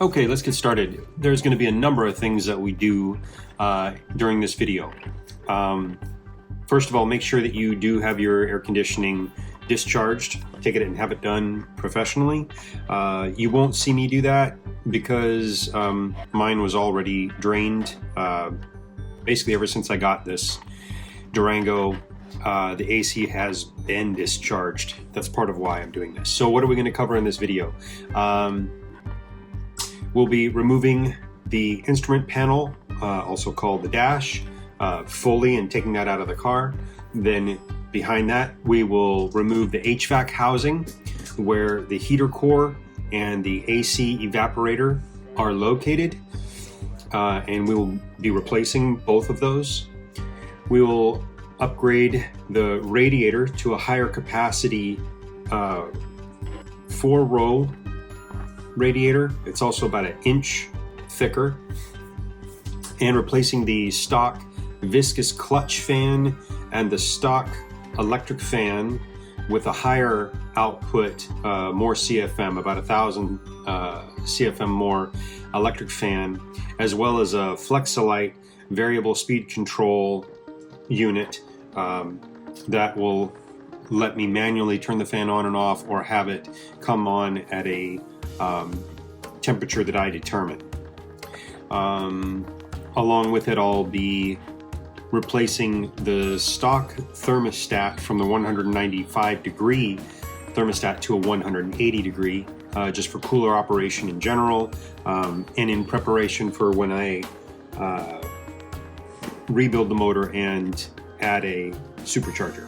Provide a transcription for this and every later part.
Okay, let's get started. There's going to be a number of things that we do during this video. First of all, make sure that you do have your air conditioning discharged. Take it and have it done professionally. You won't see me do that because mine was already drained. Basically, ever since I got this Durango, the AC has been discharged. That's part of why I'm doing this. So what are we going to cover in this video? We'll be removing the instrument panel, also called the dash, fully and taking that out of the car. Then behind that, we will remove the HVAC housing where the heater core and the AC evaporator are located. And we will be replacing both of those. We will upgrade the radiator to a higher capacity 4-row radiator. It's also about an inch thicker, and replacing the stock viscous clutch fan and the stock electric fan with a higher output, more CFM, about 1,000 CFM more electric fan, as well as a Flex-A-Lite variable speed control unit that will let me manually turn the fan on and off or have it come on at a temperature that I determine. Along with it, I'll be replacing the stock thermostat from the 195 degree thermostat to a 180 degree, just for cooler operation in general, and in preparation for when I rebuild the motor and add a supercharger.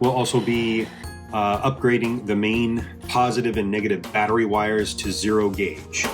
We'll also be upgrading the main positive and negative battery wires to 0 gauge.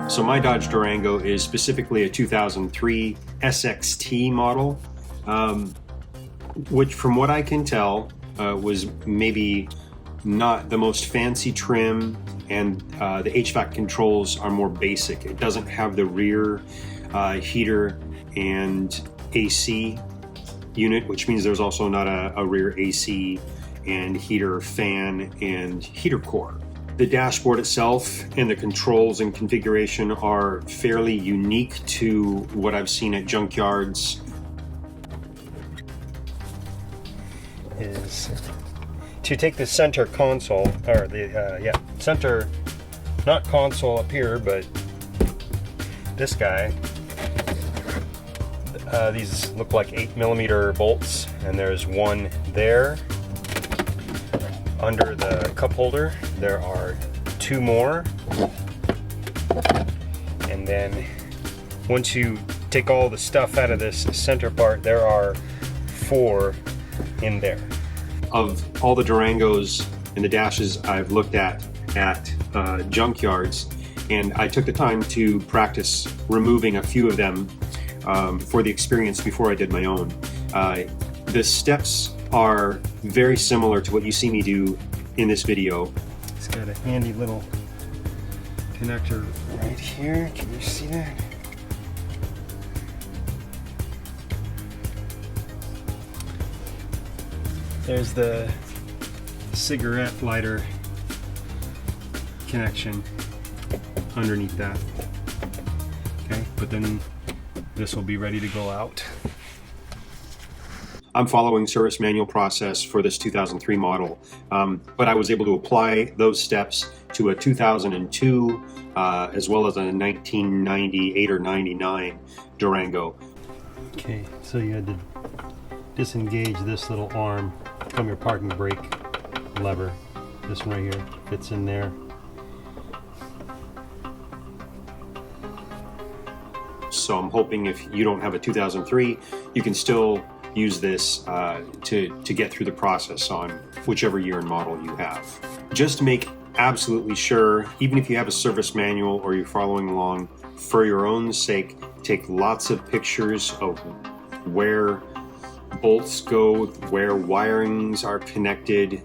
So my Dodge Durango is specifically a 2003 SXT model, which from what I can tell was maybe not the most fancy trim, and the HVAC controls are more basic. It doesn't have the rear heater and AC unit, which means there's also not a rear AC and heater fan and heater core. The dashboard itself and the controls and configuration are fairly unique to what I've seen at junkyards. Is to take the center console, or the center, not console up here, but this guy. These look like 8mm bolts, and there's one there. Under the cup holder, there are 2 more. And then once you take all the stuff out of this center part, there are 4 in there. Of all the Durangos and the dashes I've looked at junkyards, and I took the time to practice removing a few of them for the experience before I did my own. The steps are very similar to what you see me do in this video. It's got a handy little connector right here. Can you see that? There's the cigarette lighter connection underneath that. Okay, but then this will be ready to go out. I'm following service manual process for this 2003 model, but I was able to apply those steps to a 2002, as well as a 1998 or 99 Durango. Okay, so you had to disengage this little arm from your parking brake lever. This one right here fits in there. So I'm hoping if you don't have a 2003, you can still use this to get through the process on whichever year and model you have. Just make absolutely sure, even if you have a service manual or you're following along, for your own sake, take lots of pictures of where bolts go, where wirings are connected,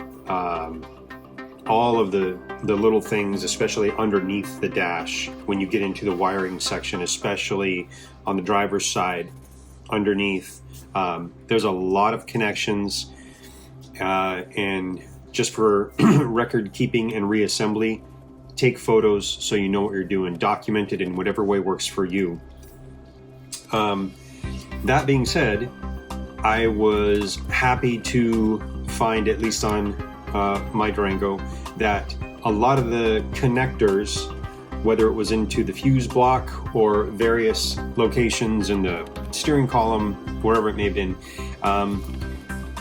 all of the little things, especially underneath the dash when you get into the wiring section, especially on the driver's side underneath. There's a lot of connections, and just for record keeping and reassembly, take photos so you know what you're doing. Document it in whatever way works for you. That being said, I was happy to find, at least on my Durango, that a lot of the connectors, whether it was into the fuse block or various locations in the steering column, wherever it may have been,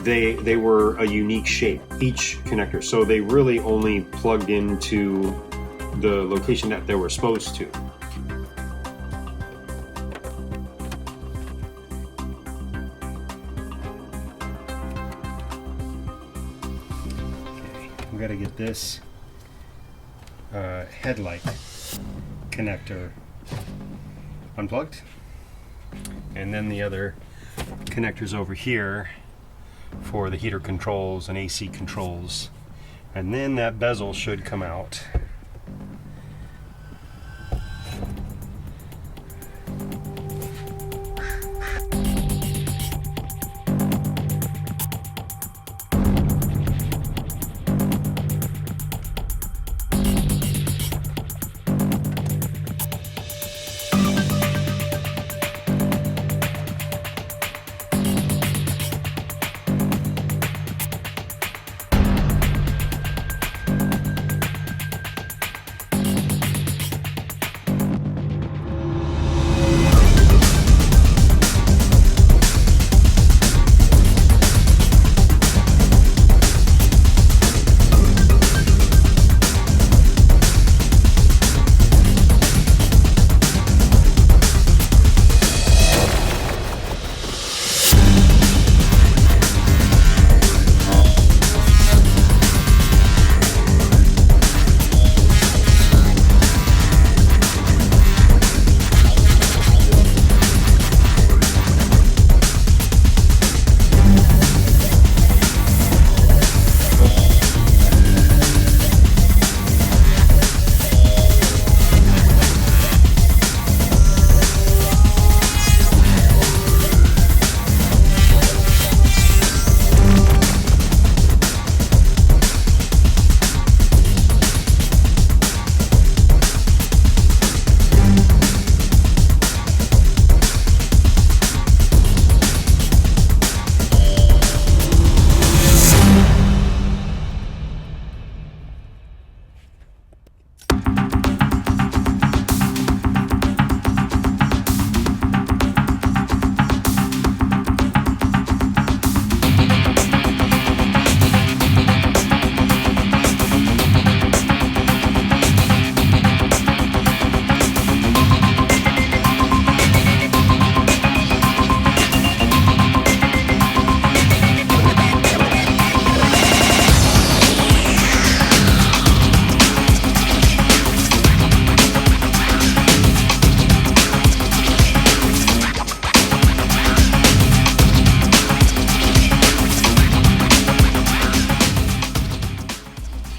they were a unique shape, each connector. So they really only plugged into the location that they were supposed to. We got to get this headlight connector unplugged, and then the other connectors over here for the heater controls and AC controls, and then that bezel should come out.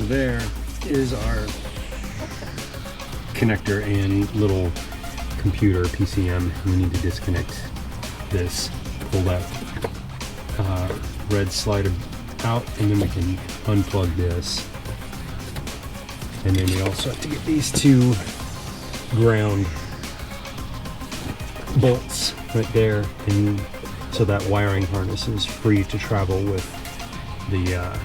There is our connector and little computer PCM. We need to disconnect this, pull that red slider out, and then we can unplug this. And then we also have to get these two ground bolts right there, and so that wiring harness is free to travel with the yeah.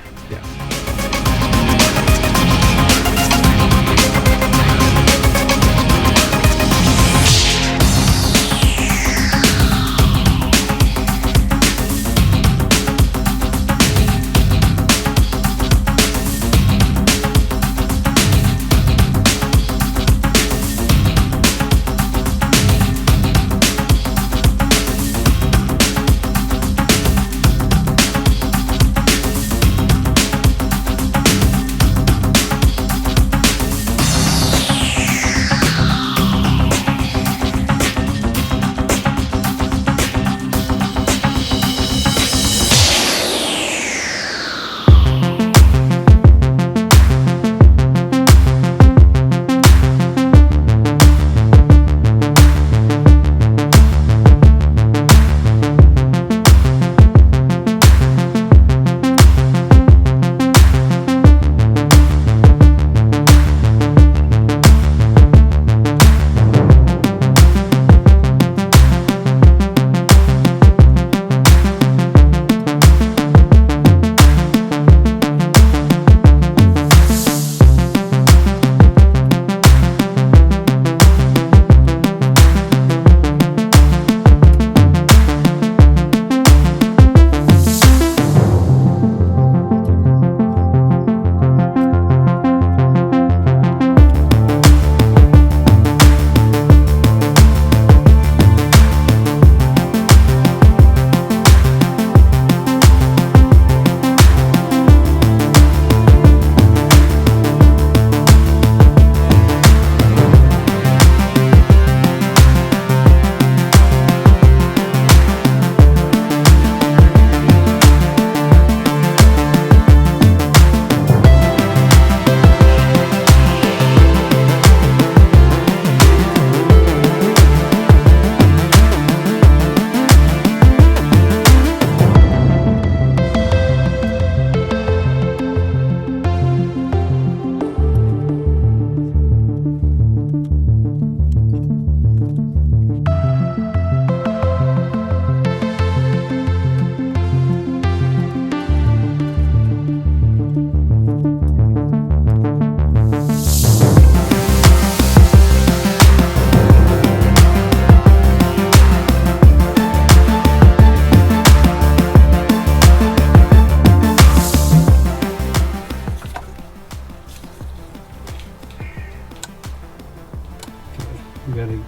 You gotta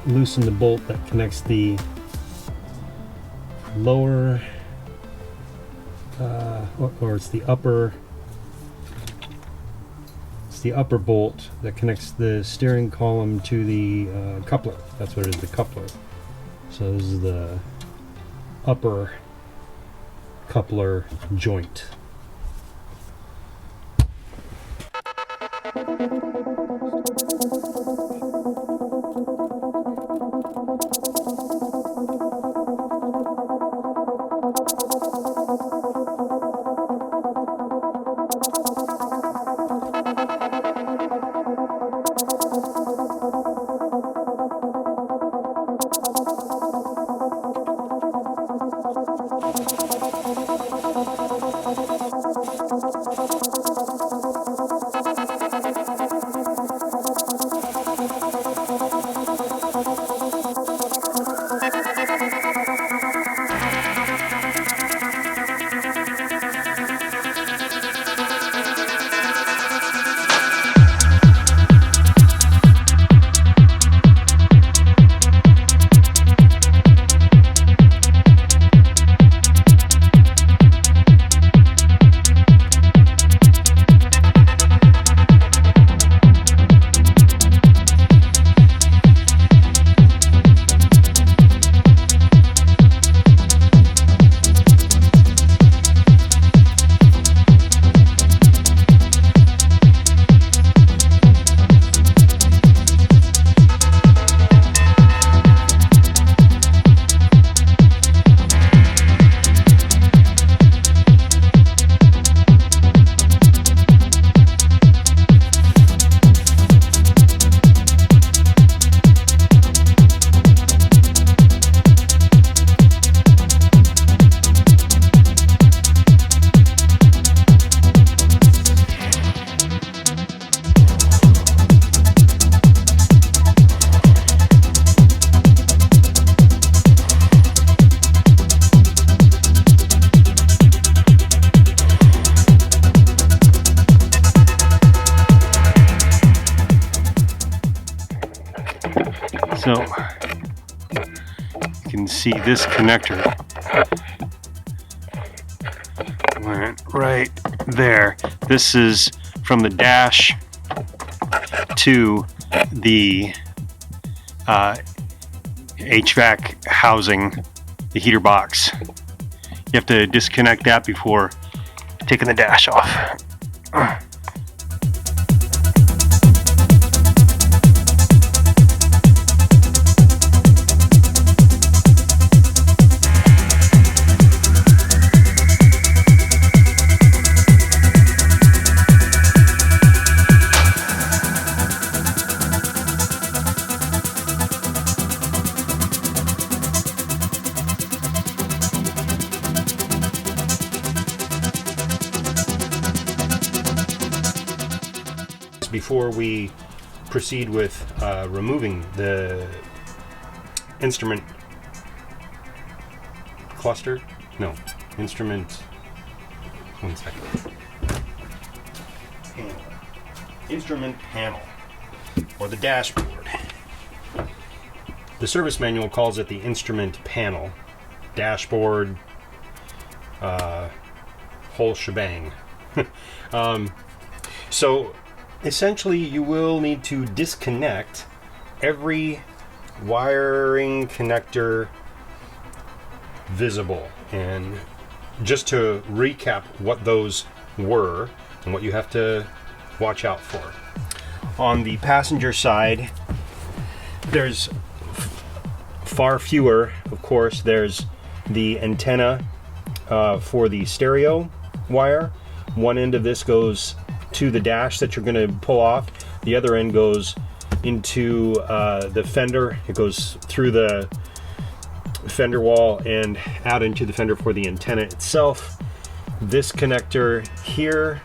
loosen the bolt that connects the lower, or it's the upper. It's the upper bolt that connects the steering column to the coupler. That's what it is, the coupler. So this is the upper coupler joint. So you can see this connector went right there. This is from the dash to the HVAC housing, the heater box. You have to disconnect that before taking the dash off. Before we proceed with removing the instrument cluster, no, instrument, one second, panel. Instrument panel, or the dashboard. The service manual calls it the instrument panel, dashboard, whole shebang. So essentially, you will need to disconnect every wiring connector visible. And just to recap what those were and what you have to watch out for. On the passenger side, there's far fewer, of course. There's the antenna for the stereo wire. One end of this goes to the dash that you're going to pull off. The other end goes into the fender. It goes through the fender wall and out into the fender for the antenna itself. This connector here,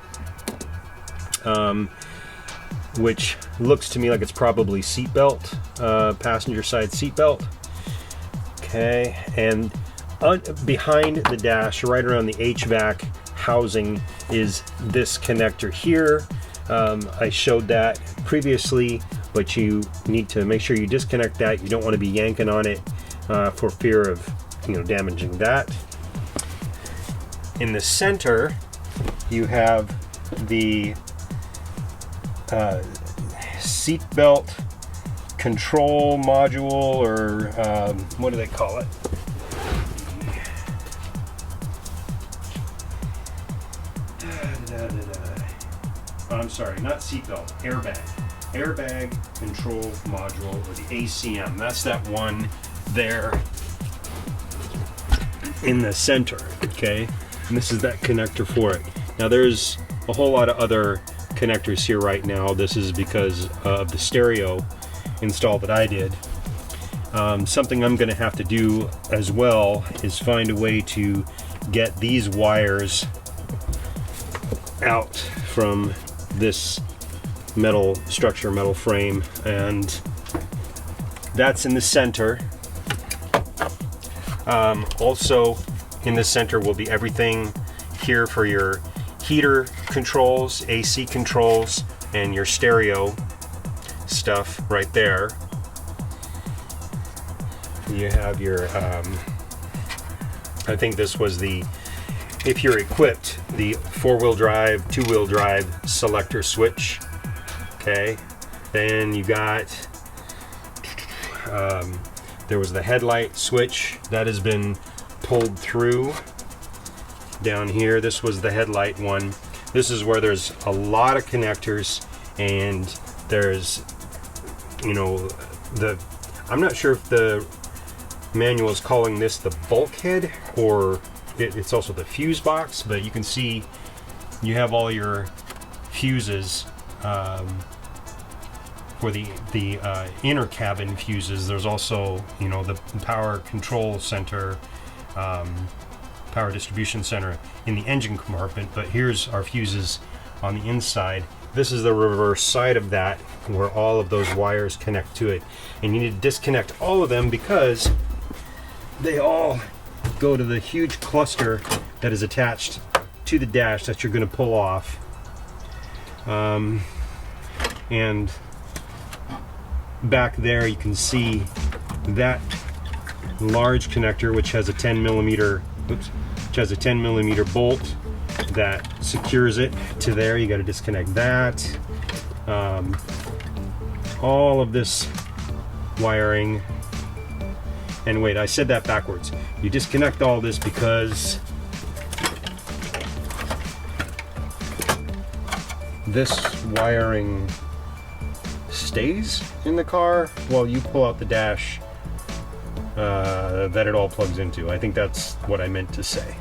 which looks to me like it's probably seat belt, passenger side seat belt. Okay, and behind the dash, right around the HVAC housing, is this connector here. I showed that previously, but you need to make sure you disconnect that. You don't want to be yanking on it for fear of, you know, damaging that. In the center, you have the seat belt control module, or what do they call it? I'm sorry, not seatbelt, airbag control module, or the ACM. That's that one there in the center, okay? And this is that connector for it. Now there's a whole lot of other connectors here right now. This is because of the stereo install that I did. Something I'm going to have to do as well is find a way to get these wires out from this metal structure, metal frame, and that's in the center. Also in the center will be everything here for your heater controls, AC controls, and your stereo stuff right there. You have your, I think this was the, if you're equipped, the 4-wheel drive, 2-wheel drive selector switch. Okay, then you got, there was the headlight switch that has been pulled through down here. This was the headlight one. This is where there's a lot of connectors, and there's, you know, I'm not sure if the manual is calling this the bulkhead or it's also the fuse box, but you can see you have all your fuses for the inner cabin fuses. There's also, you know, the power control center, power distribution center in the engine compartment, but here's our fuses on the inside. This is the reverse side of that, where all of those wires connect to it, and you need to disconnect all of them because they all go to the huge cluster that is attached to the dash that you're going to pull off. And back there you can see that large connector, which has a 10 millimeter bolt that secures it to there. You got to disconnect that. All of this wiring, and wait, I said that backwards. You disconnect all this because this wiring stays in the car while you pull out the dash that it all plugs into. I think that's what I meant to say.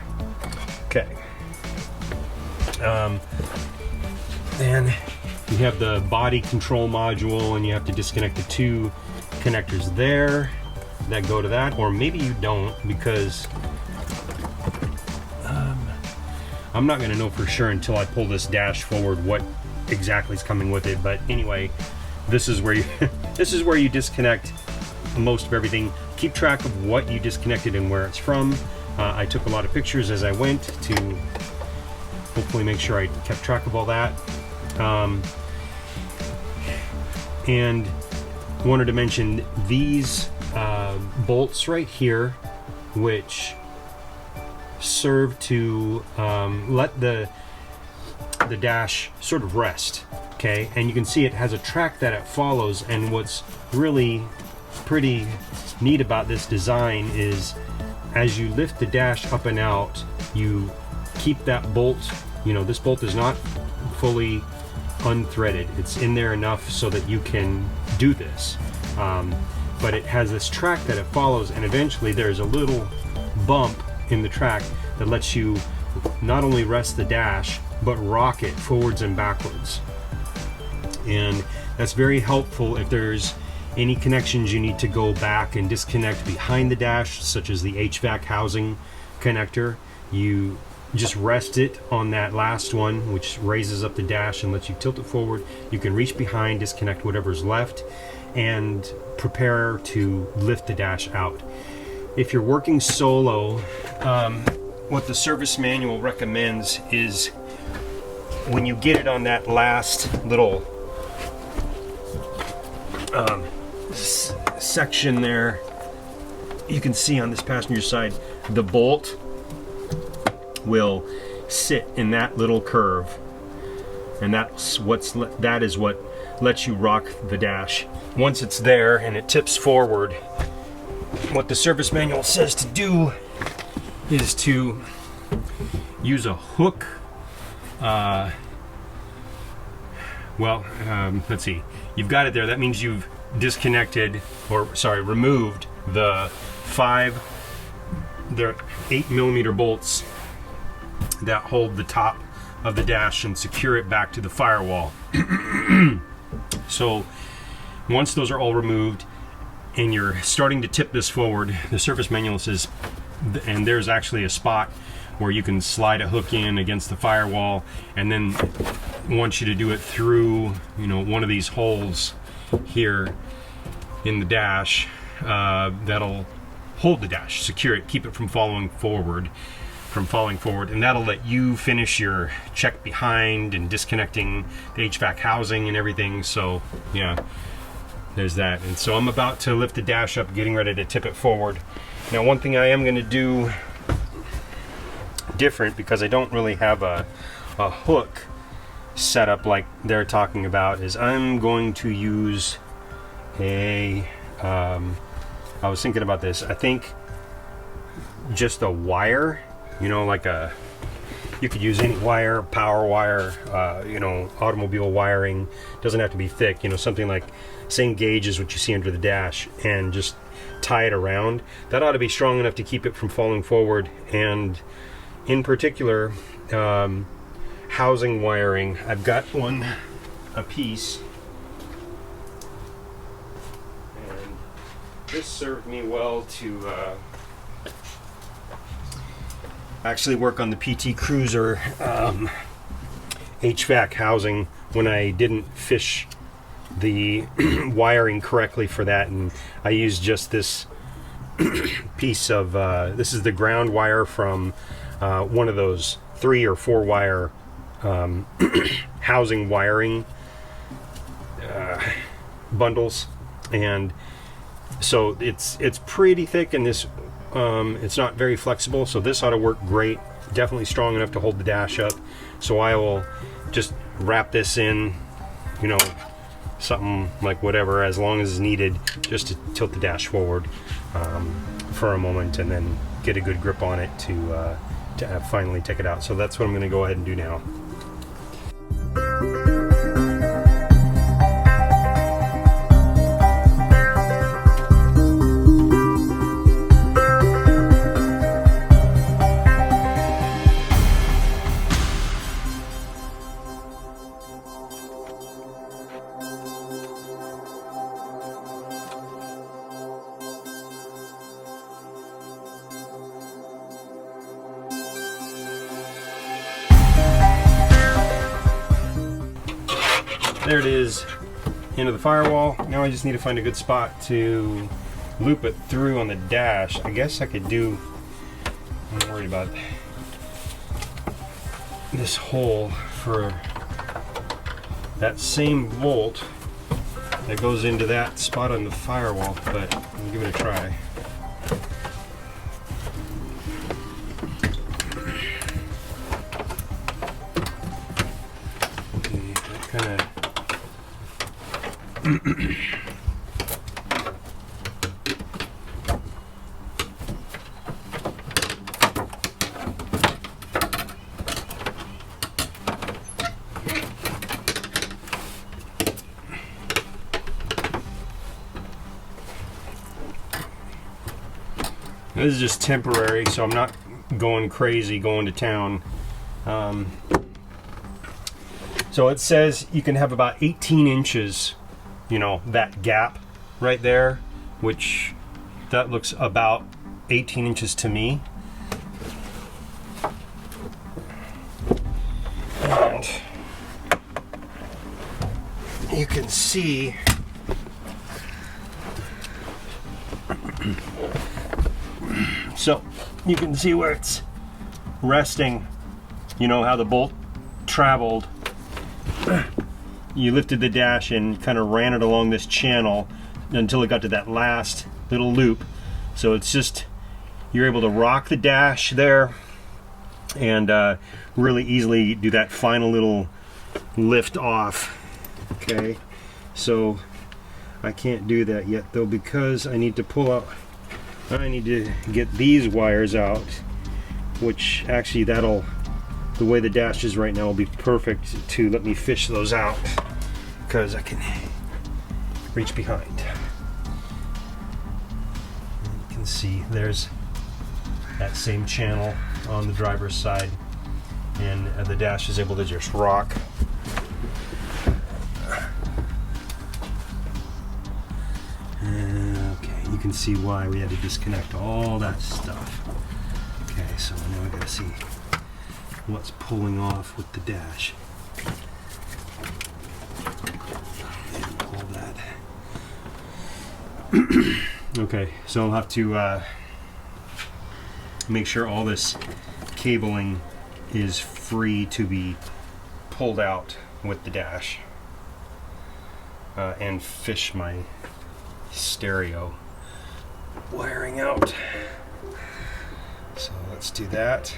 Okay. Then you have the body control module, and you have to disconnect the two connectors there that go to that, or maybe you don't, because I'm not going to know for sure until I pull this dash forward what exactly is coming with it. But anyway, this is where you this is where you disconnect most of everything. Keep track of what you disconnected and where it's from. I took a lot of pictures as I went to hopefully make sure I kept track of all that. And wanted to mention these bolts right here, which serve to let the dash sort of rest. Okay, and you can see it has a track that it follows, and what's really pretty neat about this design is as you lift the dash up and out, you keep that bolt, you know, this bolt is not fully unthreaded. It's in there enough so that you can do this. But it has this track that it follows, and eventually there's a little bump in the track that lets you not only rest the dash, but rock it forwards and backwards. And that's very helpful if there's any connections you need to go back and disconnect behind the dash, such as the HVAC housing connector. You just rest it on that last one, which raises up the dash and lets you tilt it forward. You can reach behind, disconnect whatever's left, and prepare to lift the dash out. If you're working solo, what the service manual recommends is when you get it on that last little section there. You can see on this passenger side, the bolt will sit in that little curve, and that is what lets you rock the dash. Once it's there and it tips forward, what the service manual says to do is to use a hook. Let's see. You've got it there. That means you've removed the 8mm bolts that hold the top of the dash and secure it back to the firewall. So once those are all removed and you're starting to tip this forward, the service manual says, and there's actually a spot where you can slide a hook in against the firewall, and then wants you to do it through, one of these holes here in the dash that'll hold the dash, secure it, keep it from falling forward, and that'll let you finish your check behind and disconnecting the HVAC housing and everything. So yeah, there's that. And so I'm about to lift the dash up, getting ready to tip it forward. Now, one thing I am going to do different, because I don't really have a hook set up like they're talking about, is I'm going to use I was thinking about this. I think just a wire, you could use any wire, power wire, automobile wiring. Doesn't have to be thick, something like same gauge as what you see under the dash, and just tie it around. That ought to be strong enough to keep it from falling forward. And in particular, housing wiring, I've got a piece, and this served me well to actually work on the PT Cruiser HVAC housing when I didn't fish the wiring correctly for that, and I used just this piece of this is the ground wire from one of those 3 or 4 wire housing wiring bundles, and so it's pretty thick, and this it's not very flexible, so this ought to work great. Definitely strong enough to hold the dash up. So I will just wrap this in, something like whatever, as long as needed, just to tilt the dash forward for a moment, and then get a good grip on it to finally take it out. So that's what I'm going to go ahead and do now. There it is, into the firewall. Now I just need to find a good spot to loop it through on the dash. I guess I could do, I'm not worried about this hole for that same bolt that goes into that spot on the firewall, but I'll give it a try. Okay, that kind of this is just temporary, so I'm not going crazy going to town. So it says you can have about 18 inches, that gap right there, which that looks about 18 inches to me. And you can see so you can see where it's resting, how the bolt traveled. you lifted the dash and kind of ran it along this channel until it got to that last little loop. So it's just, you're able to rock the dash there and really easily do that final little lift off. Okay, so I can't do that yet though, because I need to get these wires out, which actually the way the dash is right now will be perfect to let me fish those out, because I can reach behind. You can see there's that same channel on the driver's side, and the dash is able to just rock. Okay, you can see why we had to disconnect all that stuff. Okay, so now I gotta see what's pulling off with the dash. And all that. Okay, so I'll have to make sure all this cabling is free to be pulled out with the dash, and fish my stereo wiring out. So let's do that.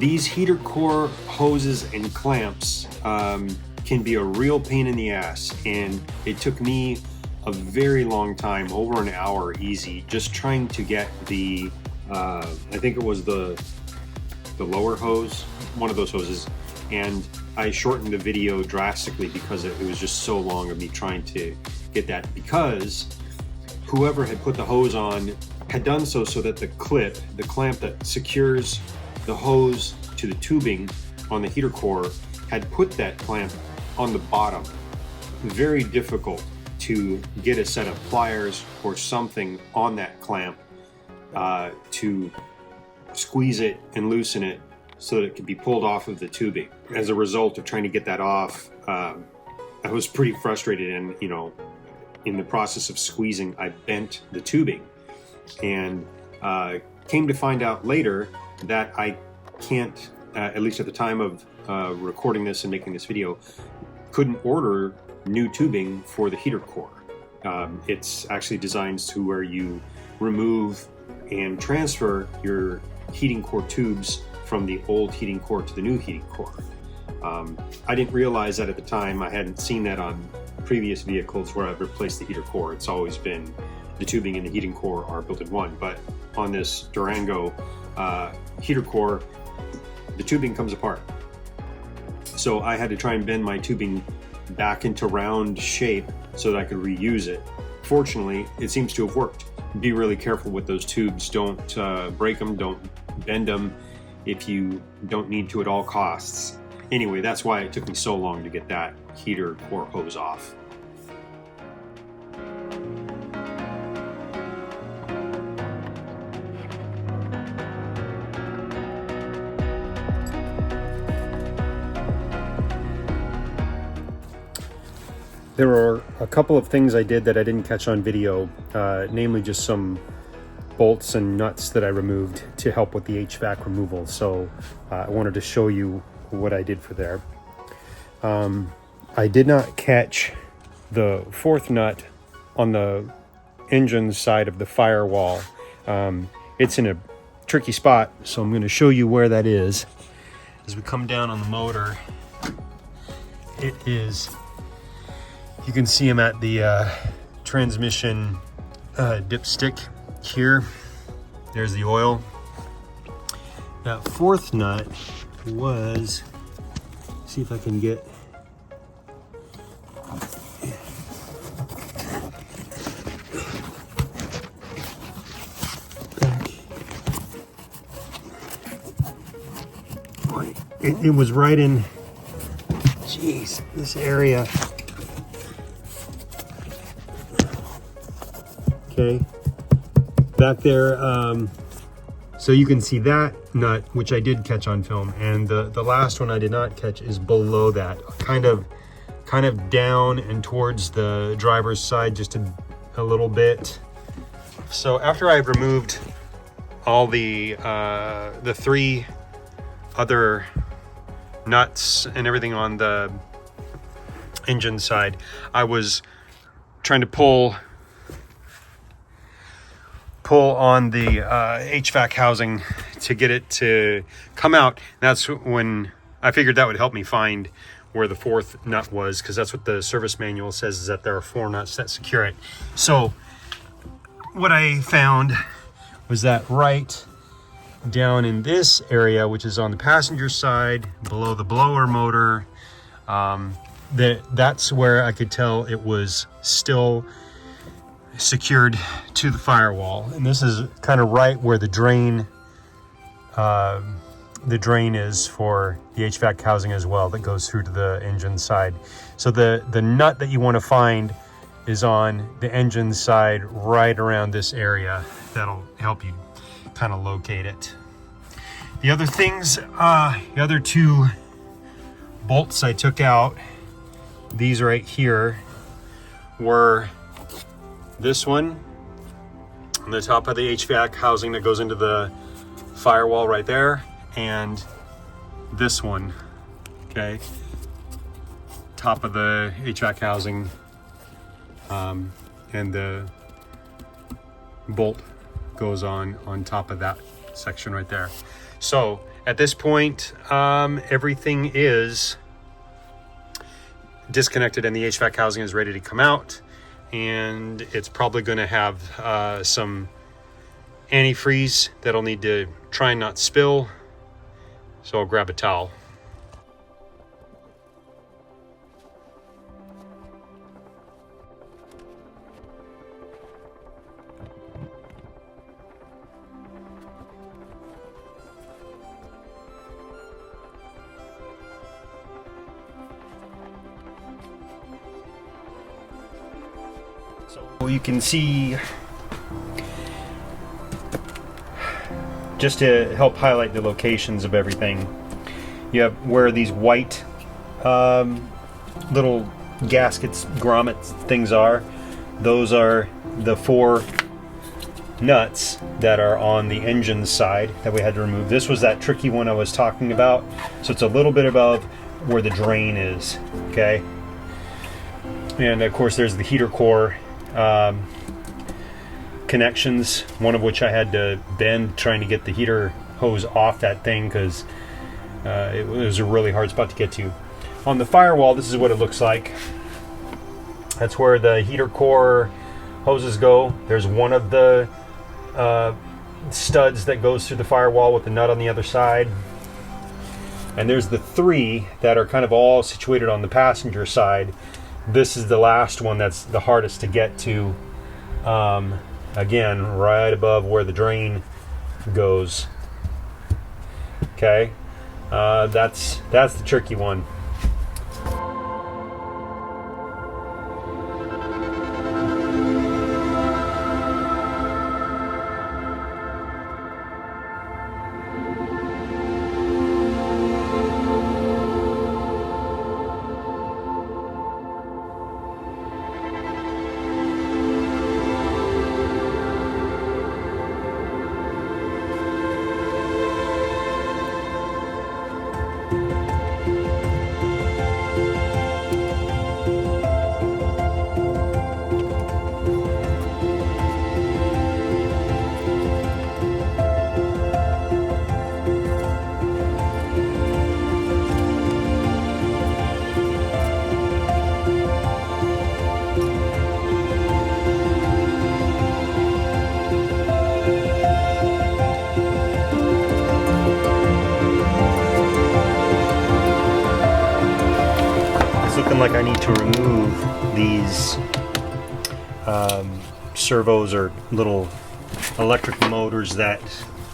These heater core hoses and clamps can be a real pain in the ass, and it took me a very long time, over an hour easy, just trying to get the I think it was the lower hose, one of those hoses, and I shortened the video drastically because it was just so long of me trying to get that, because whoever had put the hose on had done so that the clamp that secures the hose to the tubing on the heater core, had put that clamp on the bottom. Very difficult to get a set of pliers or something on that clamp to squeeze it and loosen it so that it could be pulled off of the tubing. As a result of trying to get that off, I was pretty frustrated, and in the process of squeezing, I bent the tubing, and came to find out later that I can't, at least at the time of recording this and making this video, couldn't order new tubing for the heater core. It's actually designed to where you remove and transfer your heating core tubes from the old heating core to the new heating core. I didn't realize that at the time. I hadn't seen that on previous vehicles where I've replaced the heater core. It's always been the tubing and the heating core are built in one, but on this Durango heater core, the tubing comes apart. So I had to try and bend my tubing back into round shape so that I could reuse it. Fortunately, it seems to have worked. Be really careful with those tubes. Don't break them, don't bend them if you don't need to at all costs. Anyway, that's why it took me so long to get that heater core hose off. There were a couple of things I did that I didn't catch on video, namely just some bolts and nuts that I removed to help with the HVAC removal. So I wanted to show you what I did for there. I did not catch the fourth nut on the engine side of the firewall. It's in a tricky spot, so I'm going to show you where that is. As we come down on the motor, it is, you can see him at the transmission dipstick here. There's the oil. That fourth nut was, see if I can get back. It was right in, geez, this area. Okay, back there, so you can see that nut, which I did catch on film, and the last one I did not catch is below that, kind of down and towards the driver's side just a little bit. So after I've removed all the three other nuts and everything on the engine side, I was trying to pull on the HVAC housing to get it to come out. That's when I figured that would help me find where the fourth nut was, because that's what the service manual says, is that there are 4 nuts that secure it. So what I found was that right down in this area, which is on the passenger side below the blower motor, that's where I could tell it was still secured to the firewall. And this is kind of right where the drain is for the HVAC housing as well, that goes through to the engine side. So the nut that you want to find is on the engine side, right around this area. That'll help you kind of locate it. The other things, the other 2 bolts I took out, these right here, were this one on the top of the HVAC housing that goes into the firewall right there, and this one, okay, top of the HVAC housing, and the bolt goes on top of that section right there. So at this point, everything is disconnected and the HVAC housing is ready to come out, and it's probably going to have some antifreeze that'll need to try and not spill. So I'll grab a towel. So you can see, just to help highlight the locations of everything, you have where these white little gaskets, grommets things are. Those are the 4 nuts that are on the engine side that we had to remove. This was that tricky one I was talking about. So it's a little bit above where the drain is, okay? And of course there's the heater core connections, one of which I had to bend trying to get the heater hose off that thing because it was a really hard spot to get to. On the firewall, this is what it looks like. That's where the heater core hoses go. There's one of the studs that goes through the firewall with the nut on the other side. And there's the 3 that are kind of all situated on the passenger side. This is the last one that's the hardest to get to. Again, right above where the drain goes. Okay, that's the tricky one. Like I need to remove these servos or little electric motors that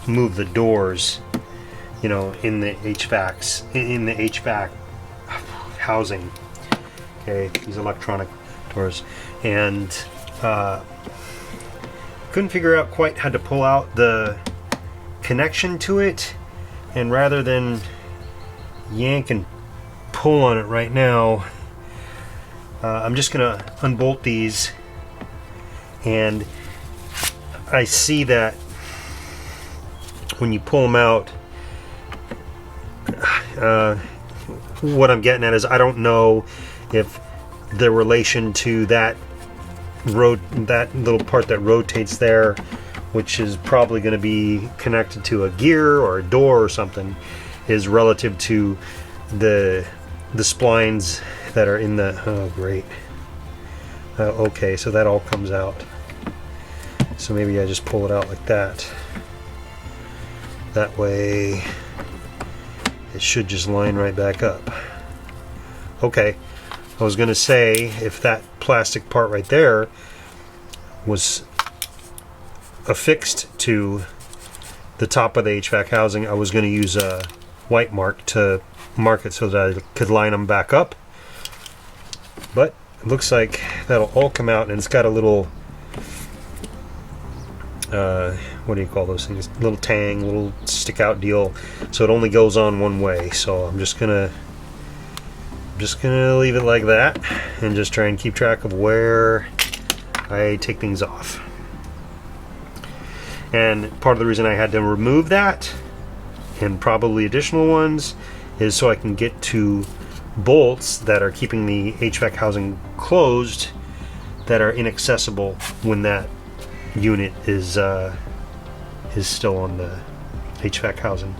move the doors, you know, in the HVAC housing. Okay, these electronic doors, and couldn't figure out quite how to pull out the connection to it, and rather than yank and pull on it right now, I'm just gonna unbolt these, and I see that when you pull them out, what I'm getting at is I don't know if the relation to that little part that rotates there, which is probably going to be connected to a gear or a door or something, is relative to the splines that are in the, oh great, okay, so that all comes out. So maybe I just pull it out like that. That way it should just line right back up. Okay, I was going to say if that plastic part right there was affixed to the top of the HVAC housing, I was going to use a white mark to mark it so that I could line them back up. But it looks like that'll all come out, and it's got a little what do you call those things? Little tang, little stick out deal. So it only goes on one way. So I'm just gonna leave it like that and just try and keep track of where I take things off. And part of the reason I had to remove that, and probably additional ones, is so I can get to bolts that are keeping the HVAC housing closed that are inaccessible when that unit is still on HVAC housing.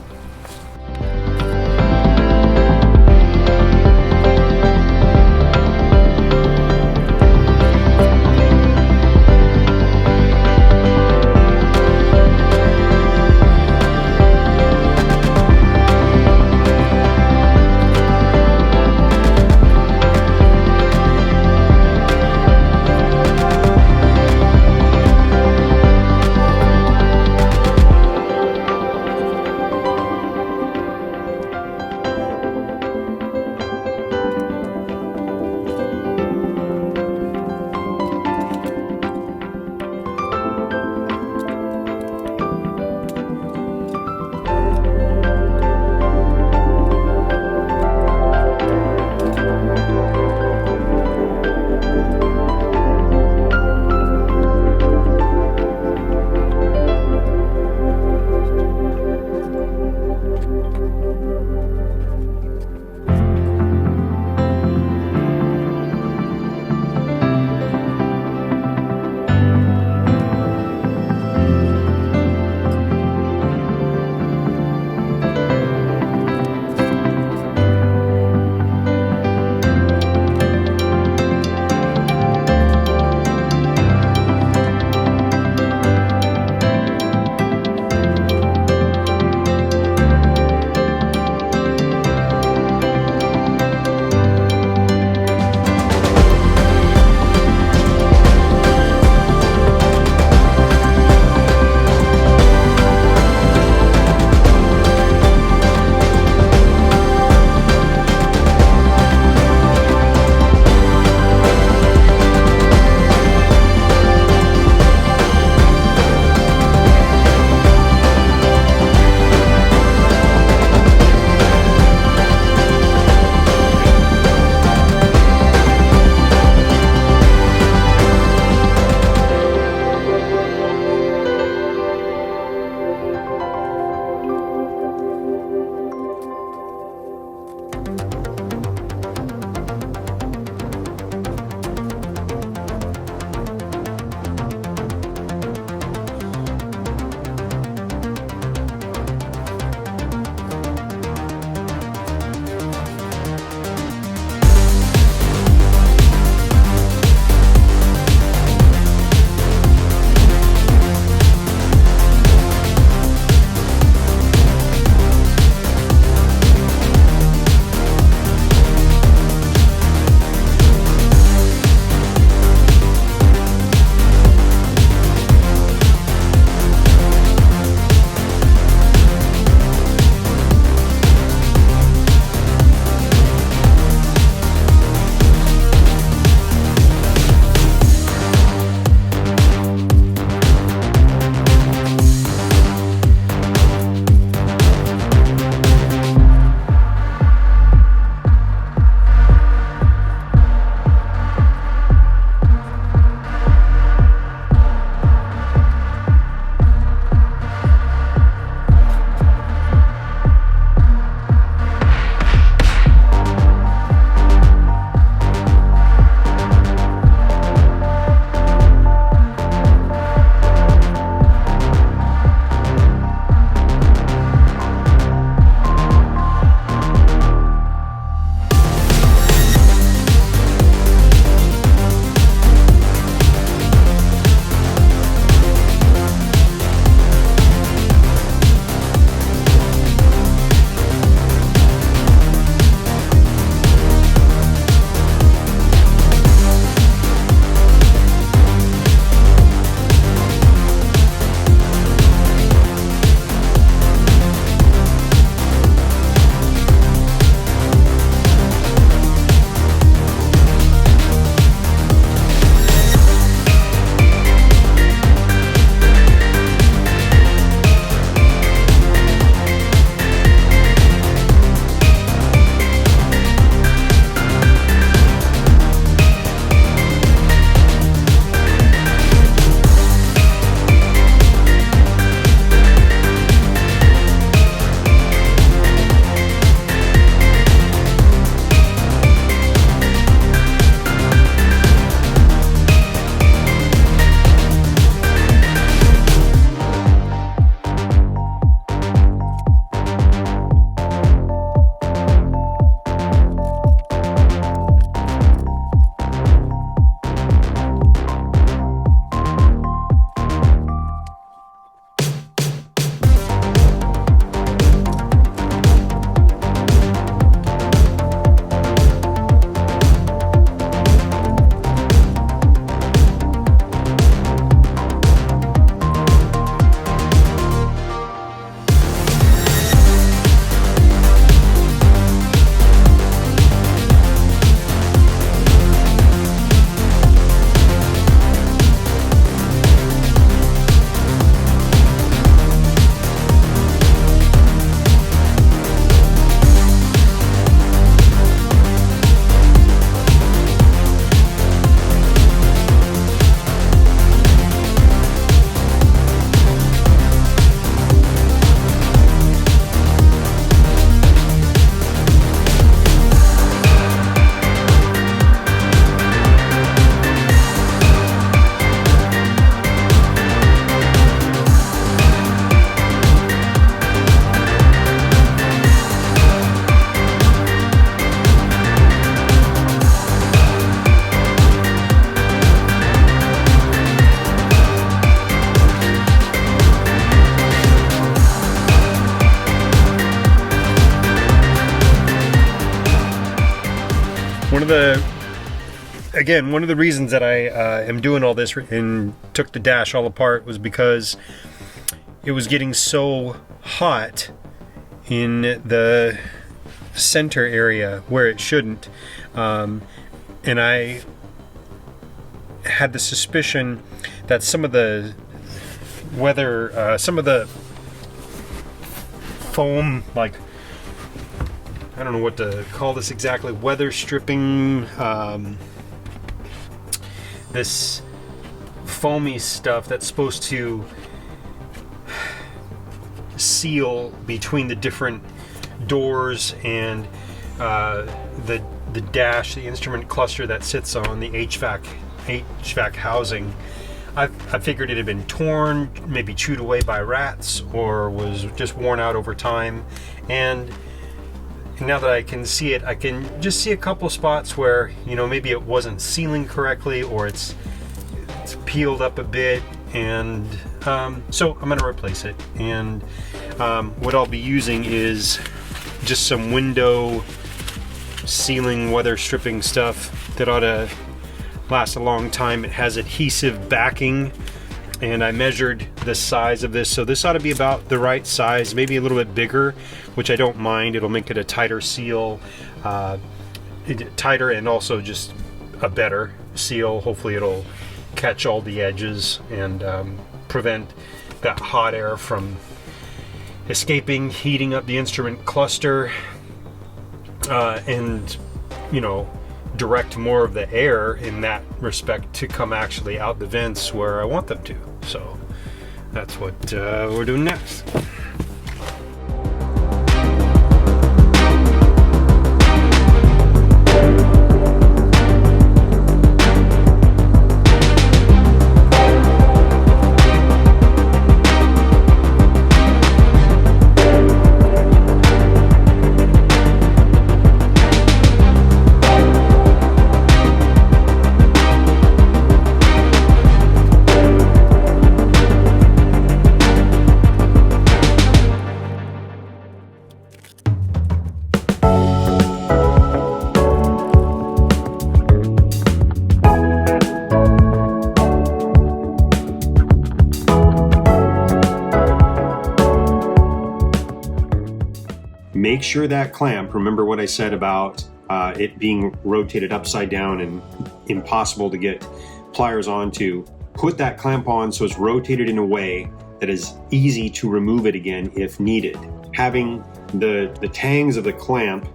of the reasons that I am doing all this and took the dash all apart was because it was getting so hot in the center area where it shouldn't, and I had the suspicion that some of the foam, like, I don't know what to call this exactly, weather stripping, this foamy stuff that's supposed to seal between the different doors and the dash, the instrument cluster that sits on the HVAC housing. I figured it had been torn, maybe chewed away by rats, or was just worn out over time. And now that I can see it, I can just see a couple spots where, maybe it wasn't sealing correctly, or it's peeled up a bit. And so I'm going to replace it. And what I'll be using is just some window sealing, weather stripping stuff that ought to last a long time. It has adhesive backing, and I measured the size of this, so this ought to be about the right size, maybe a little bit bigger, which I don't mind. It'll make it a tighter seal, tighter, and also just a better seal. Hopefully it'll catch all the edges and prevent that hot air from escaping, heating up the instrument cluster, and direct more of the air in that respect to come actually out the vents where I want them to. So that's what we're doing next. Make sure that clamp, remember what I said about it being rotated upside down and impossible to get pliers onto. Put that clamp on so it's rotated in a way that is easy to remove it again if needed. Having the tangs of the clamp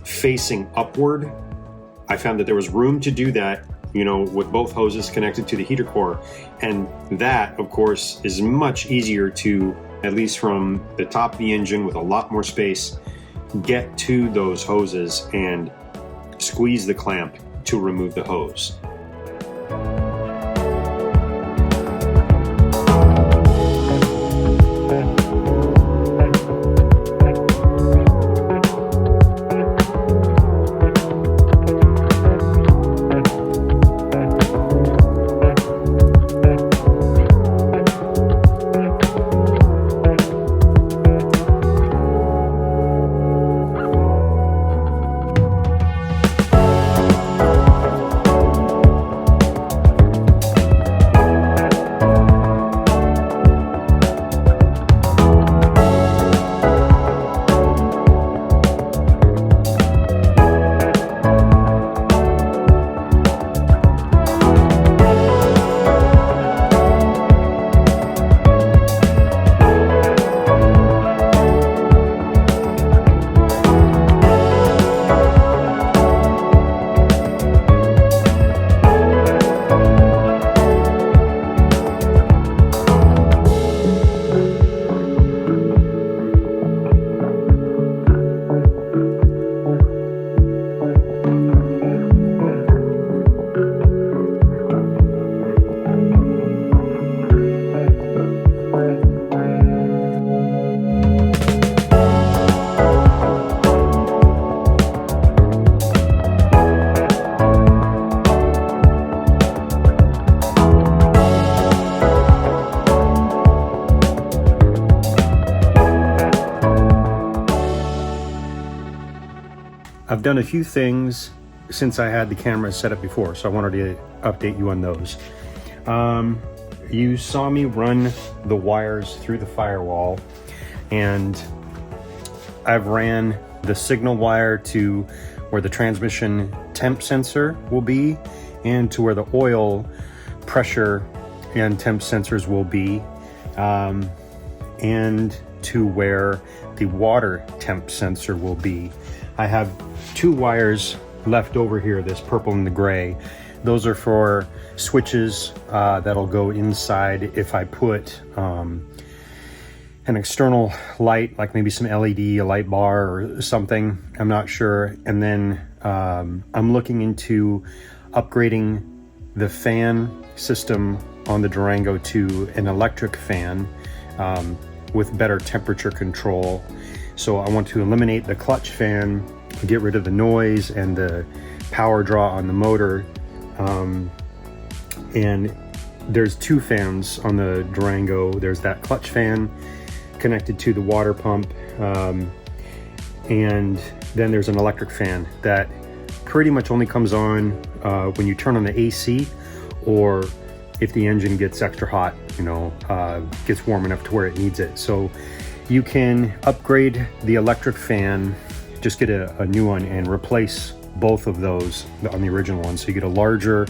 facing upward, I found that there was room to do that, with both hoses connected to the heater core. And that, of course, is much easier to, at least from the top of the engine with a lot more space, get to those hoses and squeeze the clamp to remove the hose. I've done a few things since I had the camera set up before, so I wanted to update you on those. You saw me run the wires through the firewall, and I've ran the signal wire to where the transmission temp sensor will be, and to where the oil pressure and temp sensors will be, and to where the water temp sensor will be. I have 2 wires left over here, this purple and the gray. Those are for switches that'll go inside if I put an external light, like maybe some LED, a light bar or something, I'm not sure. And then I'm looking into upgrading the fan system on the Durango to an electric fan with better temperature control. So I want to eliminate the clutch fan, get rid of the noise and the power draw on the motor. And there's 2 fans on the Durango. There's that clutch fan connected to the water pump, and then there's an electric fan that pretty much only comes on when you turn on the AC, or if the engine gets extra hot, you know, gets warm enough to where it needs it. So you can upgrade the electric fan, just get a new one and replace both of those on the original one. So you get a larger,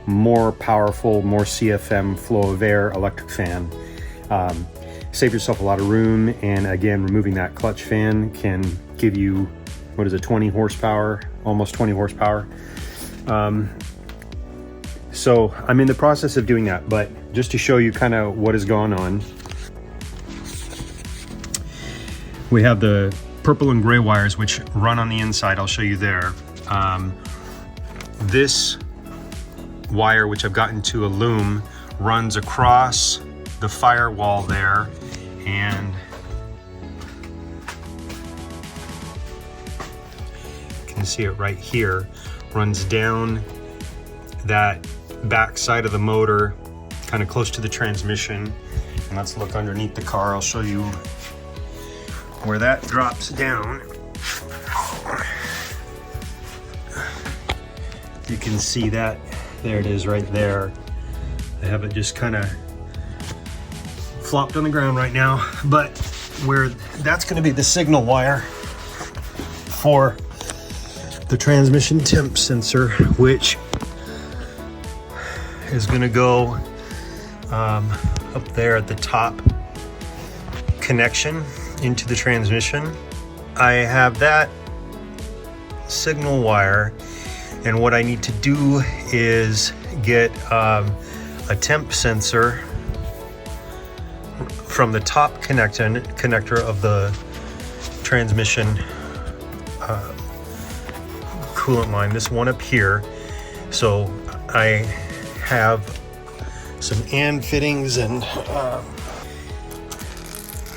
more powerful, more CFM flow of air electric fan. Save yourself a lot of room, and again, removing that clutch fan can give you, what is it, 20 horsepower, almost 20 horsepower. So I'm in the process of doing that, but just to show you kind of what has gone on, we have the purple and gray wires which run on the inside. I'll show you there. This wire, which I've gotten to a loom, runs across the firewall there, and you can see it right here, runs down that back side of the motor, kind of close to the transmission. And let's look underneath the car. I'll show you where that drops down. You can see that. There it is right there. I have it just kind of flopped on the ground right now, but where that's going to be the signal wire for the transmission temp sensor, which is going to go up there at the top connection into the transmission. I have that signal wire, and what I need to do is get a temp sensor from the top connector of the transmission coolant line, this one up here. So I have some and fittings, and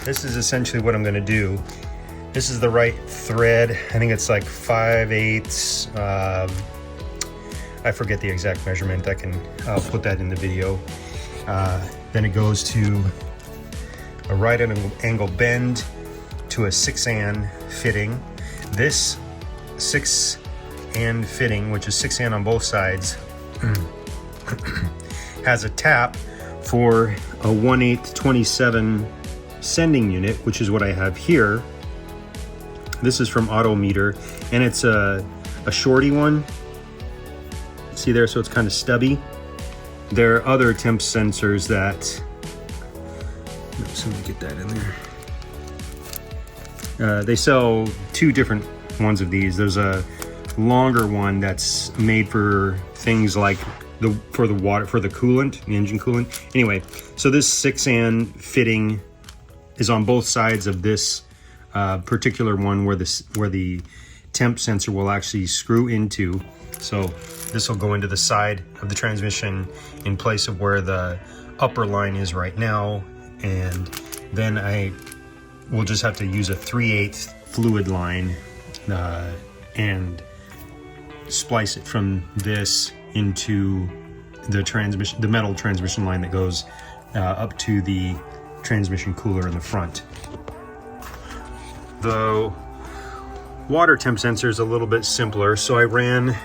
this is essentially what I'm going to do. This is the right thread. I think it's like 5/8. I forget the exact measurement. I'll put that in the video. Then it goes to a right angle bend to a 6-AN fitting. This 6-AN fitting, which is 6-AN on both sides, has a tap for a 1/8 27 sending unit, which is what I have here. This is from Autometer, and it's a shorty one. See there, so it's kind of stubby. There are other temp sensors that, let me get that in there. They sell 2 different ones of these. There's a longer one that's made for things like for the coolant, the engine coolant. Anyway, so this 6-AN fitting is on both sides of this particular one where the temp sensor will actually screw into. So this will go into the side of the transmission in place of where the upper line is right now, and then I will just have to use a 3/8 fluid line and splice it from this into the metal transmission line that goes up to the transmission cooler in the front. Though water temp sensor is a little bit simpler. So I ran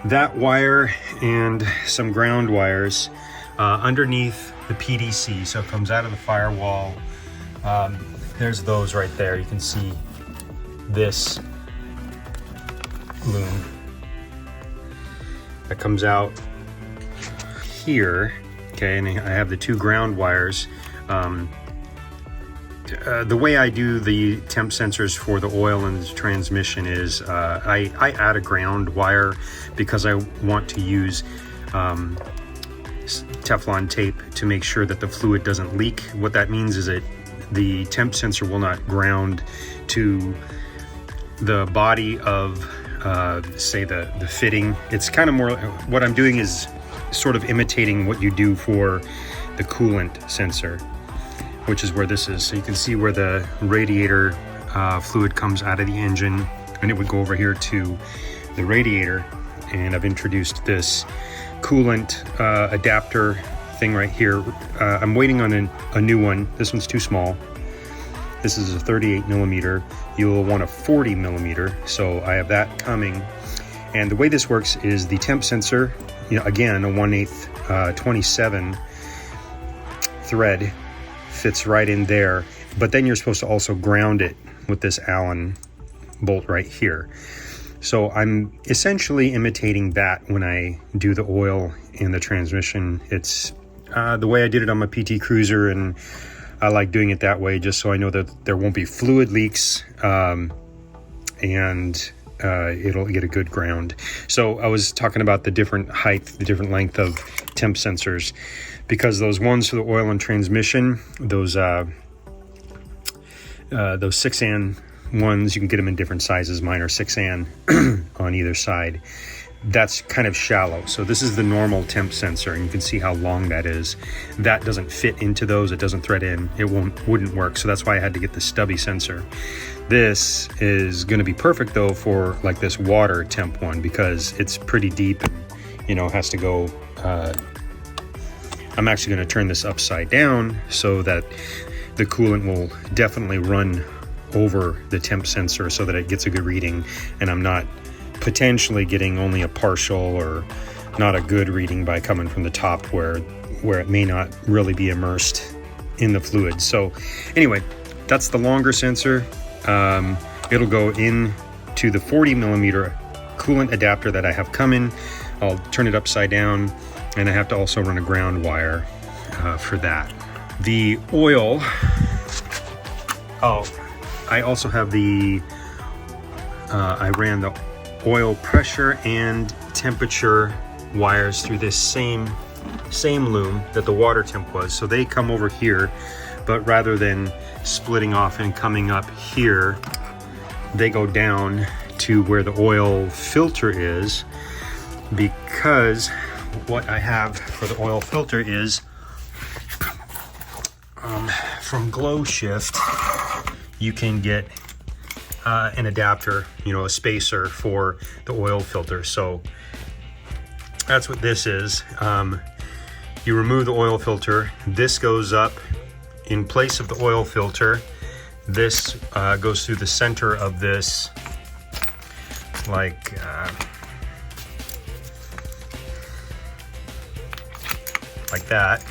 that wire and some ground wires underneath the PDC. So it comes out of the firewall. There's those right there. You can see this loom that comes out here. Okay, and I have the two ground wires. The way I do the temp sensors for the oil and the transmission is I add a ground wire because I want to use Teflon tape to make sure that the fluid doesn't leak. What that means is that the temp sensor will not ground to the body of say the fitting. It's kind of more, what I'm doing is sort of imitating what you do for the coolant sensor, which is where this is. So you can see where the radiator fluid comes out of the engine, and it would go over here to the radiator. And I've introduced this coolant adapter thing right here. I'm waiting on a new one. This one's too small. This is a 38 millimeter. You'll want a 40 millimeter. So I have that coming. And the way this works is the temp sensor, you know, again, a 1/8 27 thread fits right in there, but then you're supposed to also ground it with this Allen bolt right here. So I'm essentially imitating that when I do the oil and the transmission. It's the way I did it on my PT Cruiser, and I like doing it that way just so I know that there won't be fluid leaks, and it'll get a good ground. So I was talking about the different height, the different length of temp sensors, because those ones for the oil and transmission, those 6-an ones, you can get them in different sizes. Mine are 6-an on either side. That's kind of shallow. So this is the normal temp sensor, and you can see how long that is. That doesn't fit into those. It doesn't thread in. It wouldn't work. So that's why I had to get the stubby sensor. This is going to be perfect though for like this water temp one, because it's pretty deep and, you know, has to go. I'm actually going to turn this upside down so that the coolant will definitely run over the temp sensor so that it gets a good reading, and I'm not potentially getting only a partial or not a good reading by coming from the top where it may not really be immersed in the fluid. So anyway, that's the longer sensor. It'll go in to the 40 millimeter coolant adapter that I have coming. I'll turn it upside down, and I have to also run a ground wire for that. The oil, I also have the, I ran the oil pressure and temperature wires through this same loom that the water temp was. So they come over here, but rather than splitting off and coming up here, they go down to where the oil filter is, because what I have for the oil filter is from Glow Shift, you can get an adapter, you know, a spacer for the oil filter. So that's what this is. You remove the oil filter. This goes up in place of the oil filter. This goes through the center of this, like that.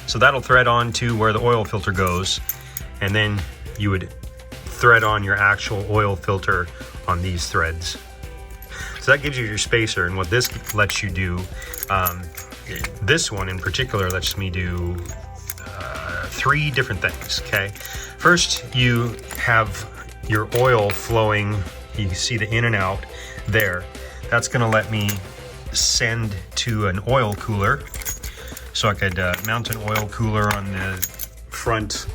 So that'll thread on to where the oil filter goes, and then you would thread on your actual oil filter on these threads. So that gives you your spacer, and what this lets you do, this one in particular lets me do 3 different things, okay? First, you have your oil flowing, you can see the in and out there. That's gonna let me send to an oil cooler. So I could mount an oil cooler on the front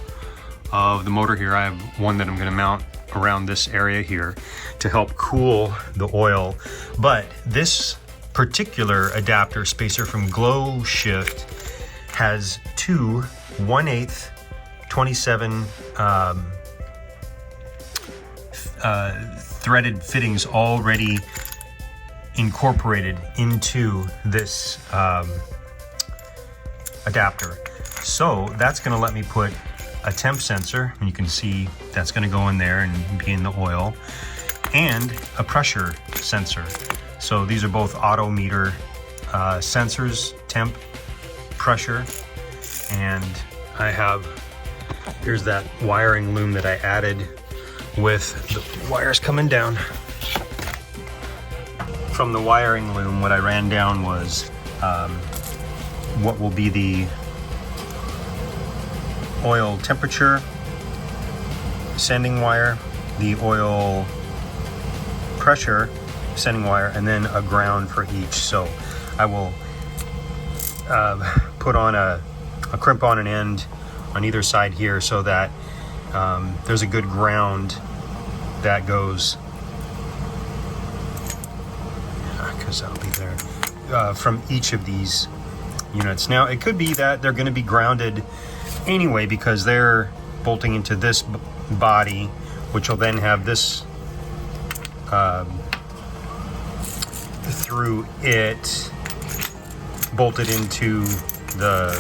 of the motor here. I have one that I'm gonna mount around this area here to help cool the oil. But this particular adapter spacer from Glow Shift has 2 1/8 27 threaded fittings already incorporated into this adapter. So that's going to let me put a temp sensor, and you can see that's going to go in there and be in the oil, and a pressure sensor. So these are both auto meter sensors, temp, pressure, and I have, here's that wiring loom that I added with the wires coming down. From the wiring loom, what I ran down was what will be the oil temperature sending wire, the oil pressure sending wire, and then a ground for each. So I will put on a crimp on an end on either side here so that there's a good ground that goes, because that'll be there, from each of these units. Now it could be that they're going to be grounded anyway because they're bolting into this body, which will then have this through it bolted into the,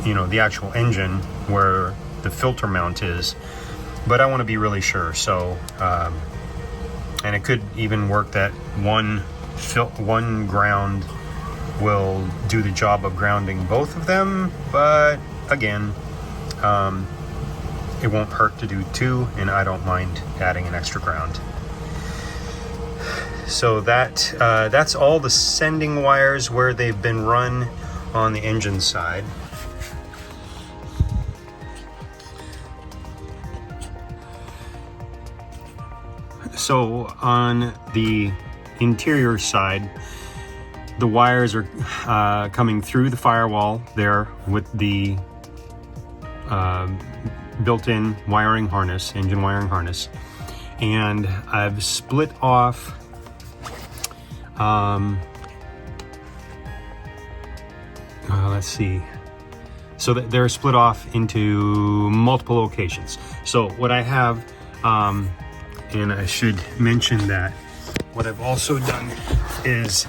you know, the actual engine where the filter mount is. But I want to be really sure. So and it could even work that one ground will do the job of grounding both of them, but again, it won't hurt to do two, and I don't mind adding an extra ground. So that's all the sending wires where they've been run on the engine side. So on the interior side, the wires are coming through the firewall there with the built-in wiring harness, engine wiring harness, and I've split off let's see, so that they're split off into multiple locations. So what I have, and I should mention that what I've also done is,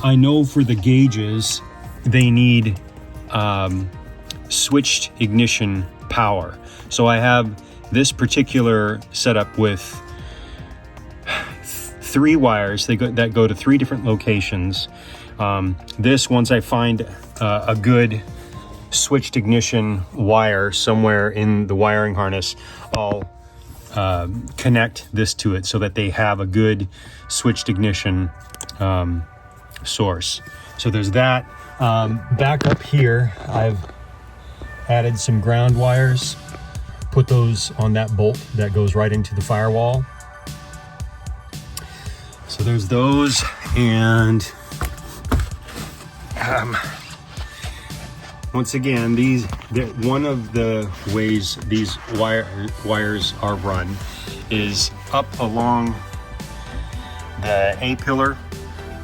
I know for the gauges they need switched ignition power. So I have this particular setup with 3 wires that go to 3 different locations. This, once I find a good switched ignition wire somewhere in the wiring harness, I'll connect this to it so that they have a good switched ignition source. So there's that. Back up here, I've added some ground wires, put those on that bolt that goes right into the firewall. So there's those, and once again, one of the ways these wires are run is up along the A pillar,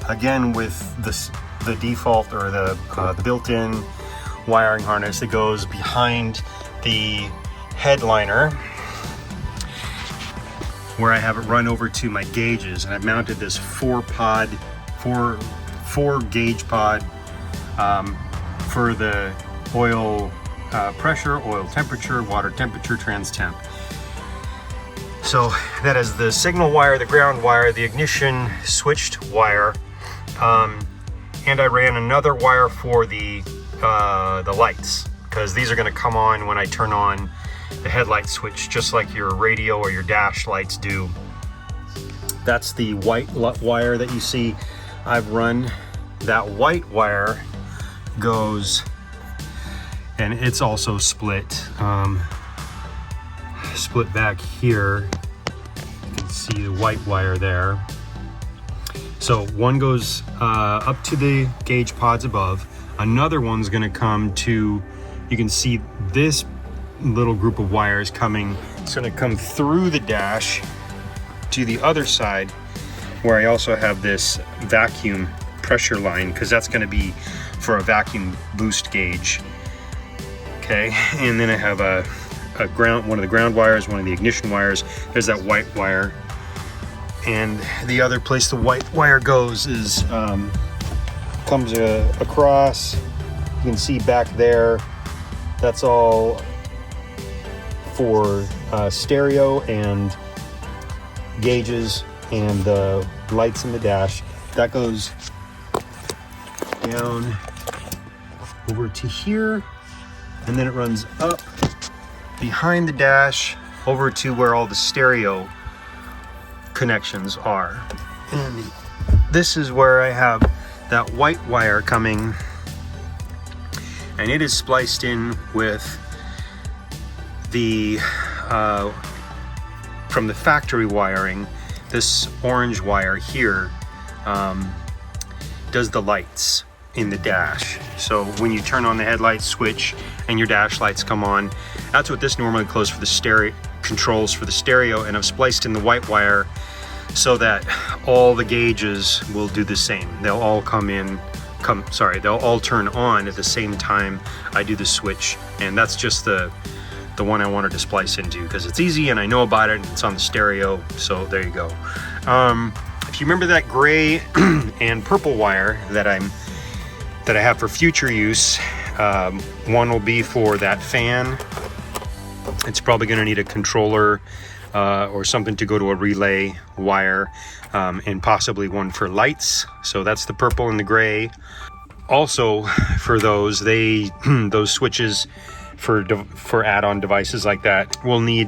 again with the default or the built-in wiring harness that goes behind the headliner, where I have it run over to my gauges, and I've mounted this 4 gauge pod for the oil pressure, oil temperature, water temperature, trans temp. So that is the signal wire, the ground wire, the ignition switched wire, and I ran another wire for the lights, because these are going to come on when I turn on the headlight switch, just like your radio or your dash lights do. That's the white wire that you see I've run. That white wire goes, and it's also split back here. You can see the white wire there. So one goes up to the gauge pods above. Another one's going to come to, you can see this little group of wires coming. It's going to come through the dash to the other side, where I also have this vacuum pressure line, because that's going to be for a vacuum boost gauge. Okay, and then I have one of the ground wires, one of the ignition wires. There's that white wire, and the other place the white wire goes is comes across. You can see back there That's all for stereo and gauges and the lights in the dash. That goes down over to here, and then it runs up behind the dash over to where all the stereo connections are. And this is where I have that white wire coming, and it is spliced in with the from the factory wiring. This orange wire here does the lights in the dash. So when you turn on the headlight switch and your dash lights come on, that's what this normally controls for the stereo, and I've spliced in the white wire so that all the gauges will do the same. They'll all they'll all turn on at the same time I do the switch, and that's just the one I wanted to splice into because it's easy and I know about it and it's on the stereo, so there you go. If you remember that gray and purple wire that I have for future use, one will be for that fan. It's probably going to need a controller or something to go to a relay wire, and possibly one for lights. So that's the purple and the gray. Also, for those those switches for add-on devices like that will need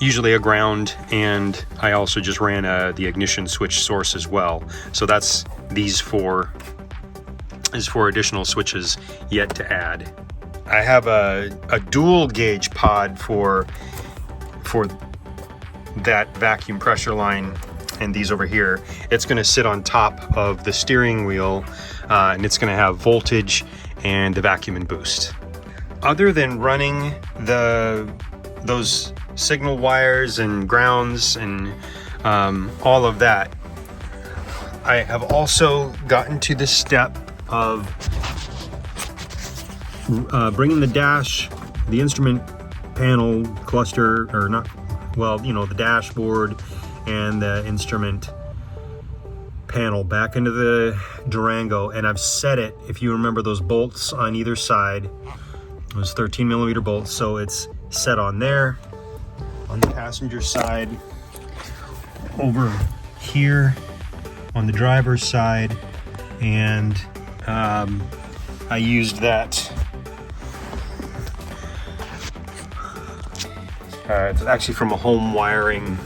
usually a ground, and I also just ran the ignition switch source as well. So that's these four is for additional switches yet to add. I have a dual gauge pod for that vacuum pressure line, and these over here, it's going to sit on top of the steering wheel, and it's going to have voltage and the vacuum and boost. Other than running those signal wires and grounds and all of that, I have also gotten to the step of bringing the dash, the instrument panel cluster, or not, well, you know, the dashboard and the instrument panel back into the Durango, and I've set it, if you remember those bolts on either side, those 13mm bolts, so it's set on there, on the passenger side, over here on the driver's side, and I used that. It's actually from a home wiring,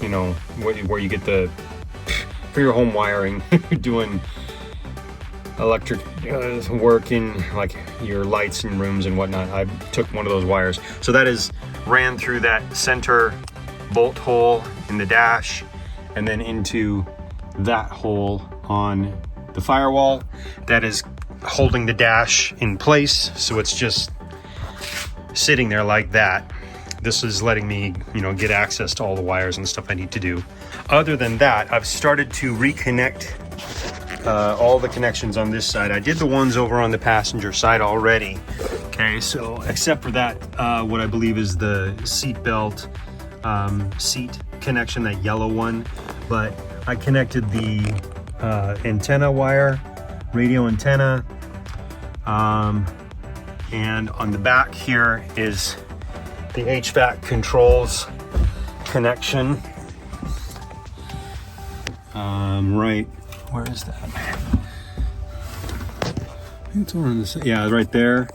you know, where you get for your home wiring, doing electric work in like your lights and rooms and whatnot. I took one of those wires. So that is ran through that center bolt hole in the dash and then into that hole on the firewall that is holding the dash in place. So it's just sitting there like that. This is letting me, you know, get access to all the wires and stuff I need to do. Other than that, I've started to reconnect all the connections on this side. I did the ones over on the passenger side already. Okay, so except for that, what I believe is the seat belt seat connection, that yellow one. But I connected the antenna wire, radio antenna, and on the back here is the HVAC controls connection. Right, where is that? It's on the side. Yeah, right there.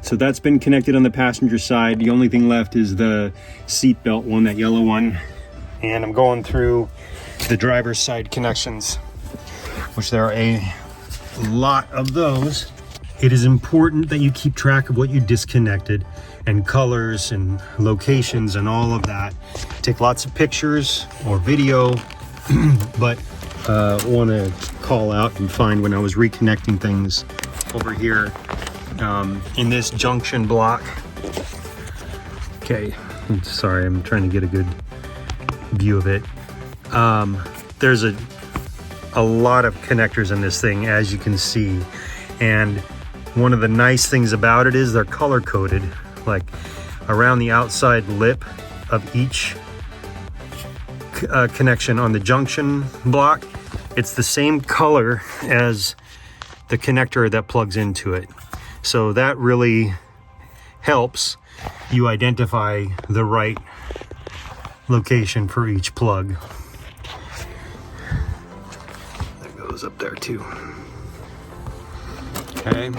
So that's been connected on the passenger side. The only thing left is the seat belt one, that yellow one. And I'm going through the driver's side connections, which there are a lot of those. It is important that you keep track of what you disconnected and colors and locations and all of that. Take lots of pictures or video, but want to call out and find when I was reconnecting things over here in this junction block. Okay, sorry, I'm trying to get a good view of it. There's a lot of connectors in this thing, as you can see, and one of the nice things about it is they're color coded, like around the outside lip of each connection on the junction block. It's the same color as the connector that plugs into it. So that really helps you identify the right location for each plug. That goes up there too. Okay.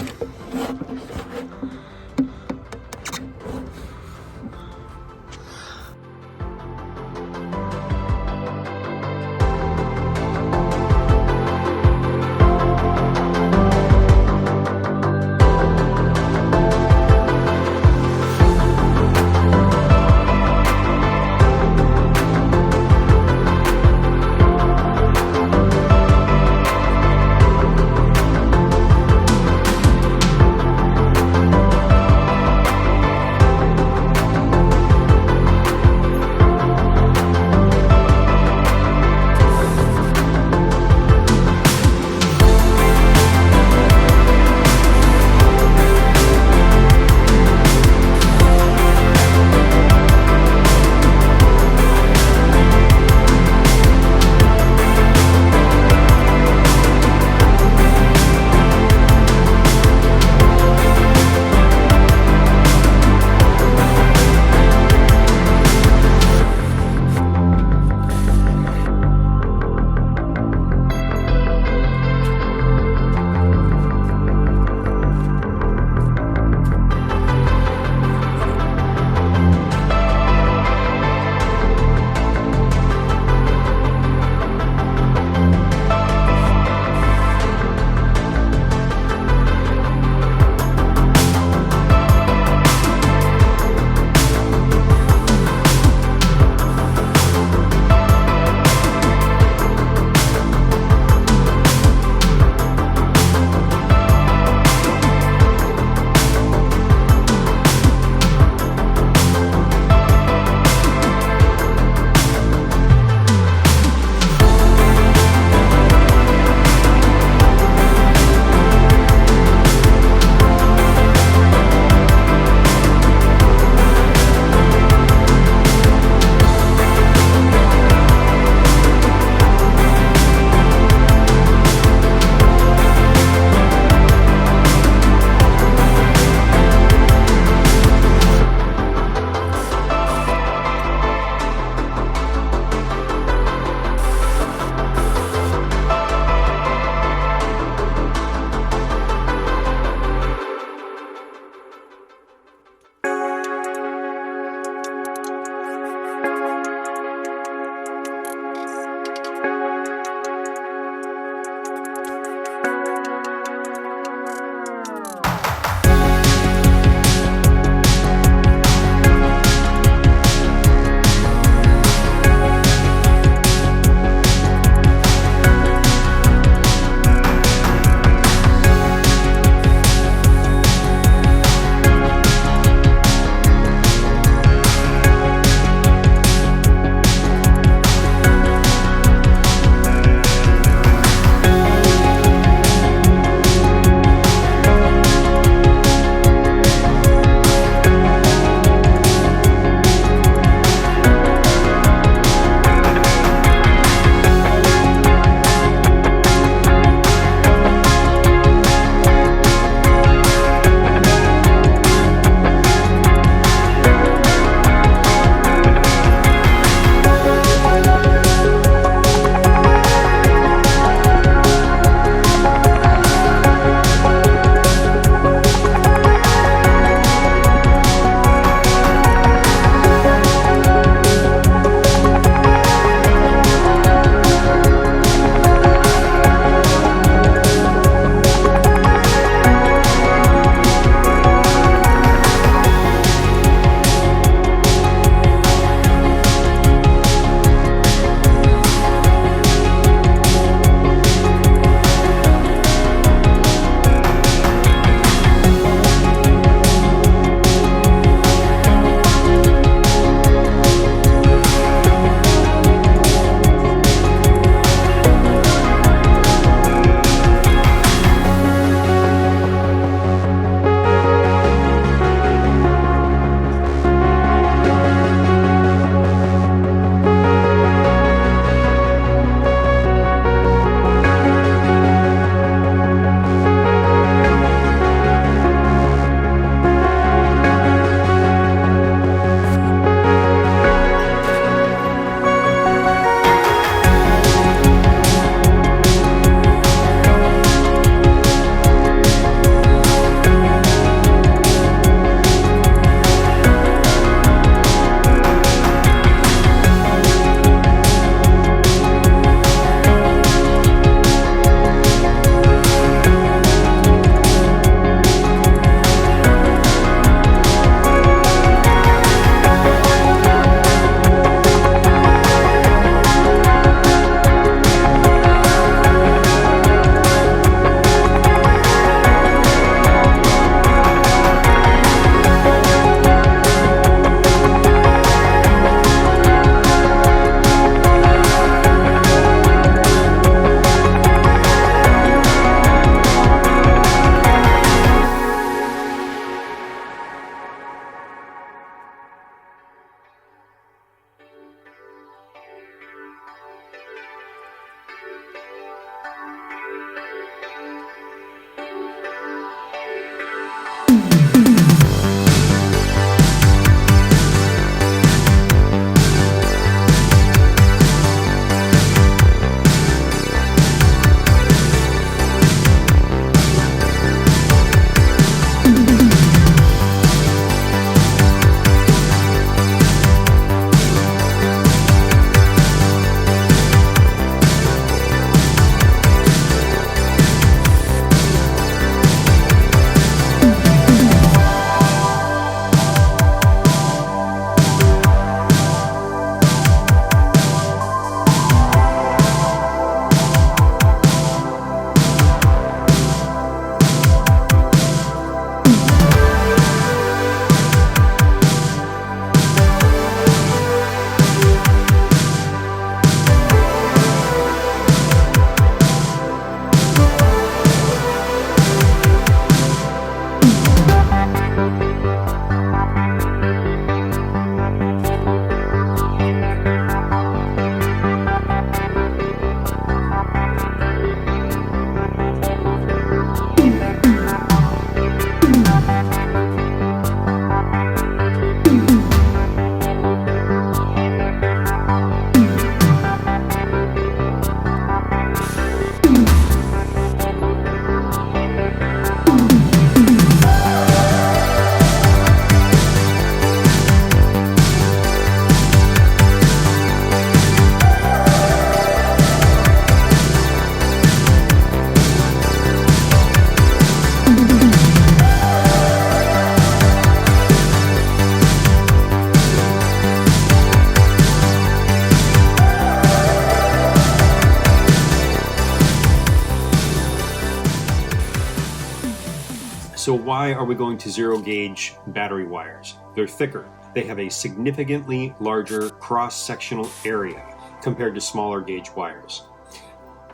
So why are we going to zero gauge battery wires? They're thicker. They have a significantly larger cross-sectional area compared to smaller gauge wires,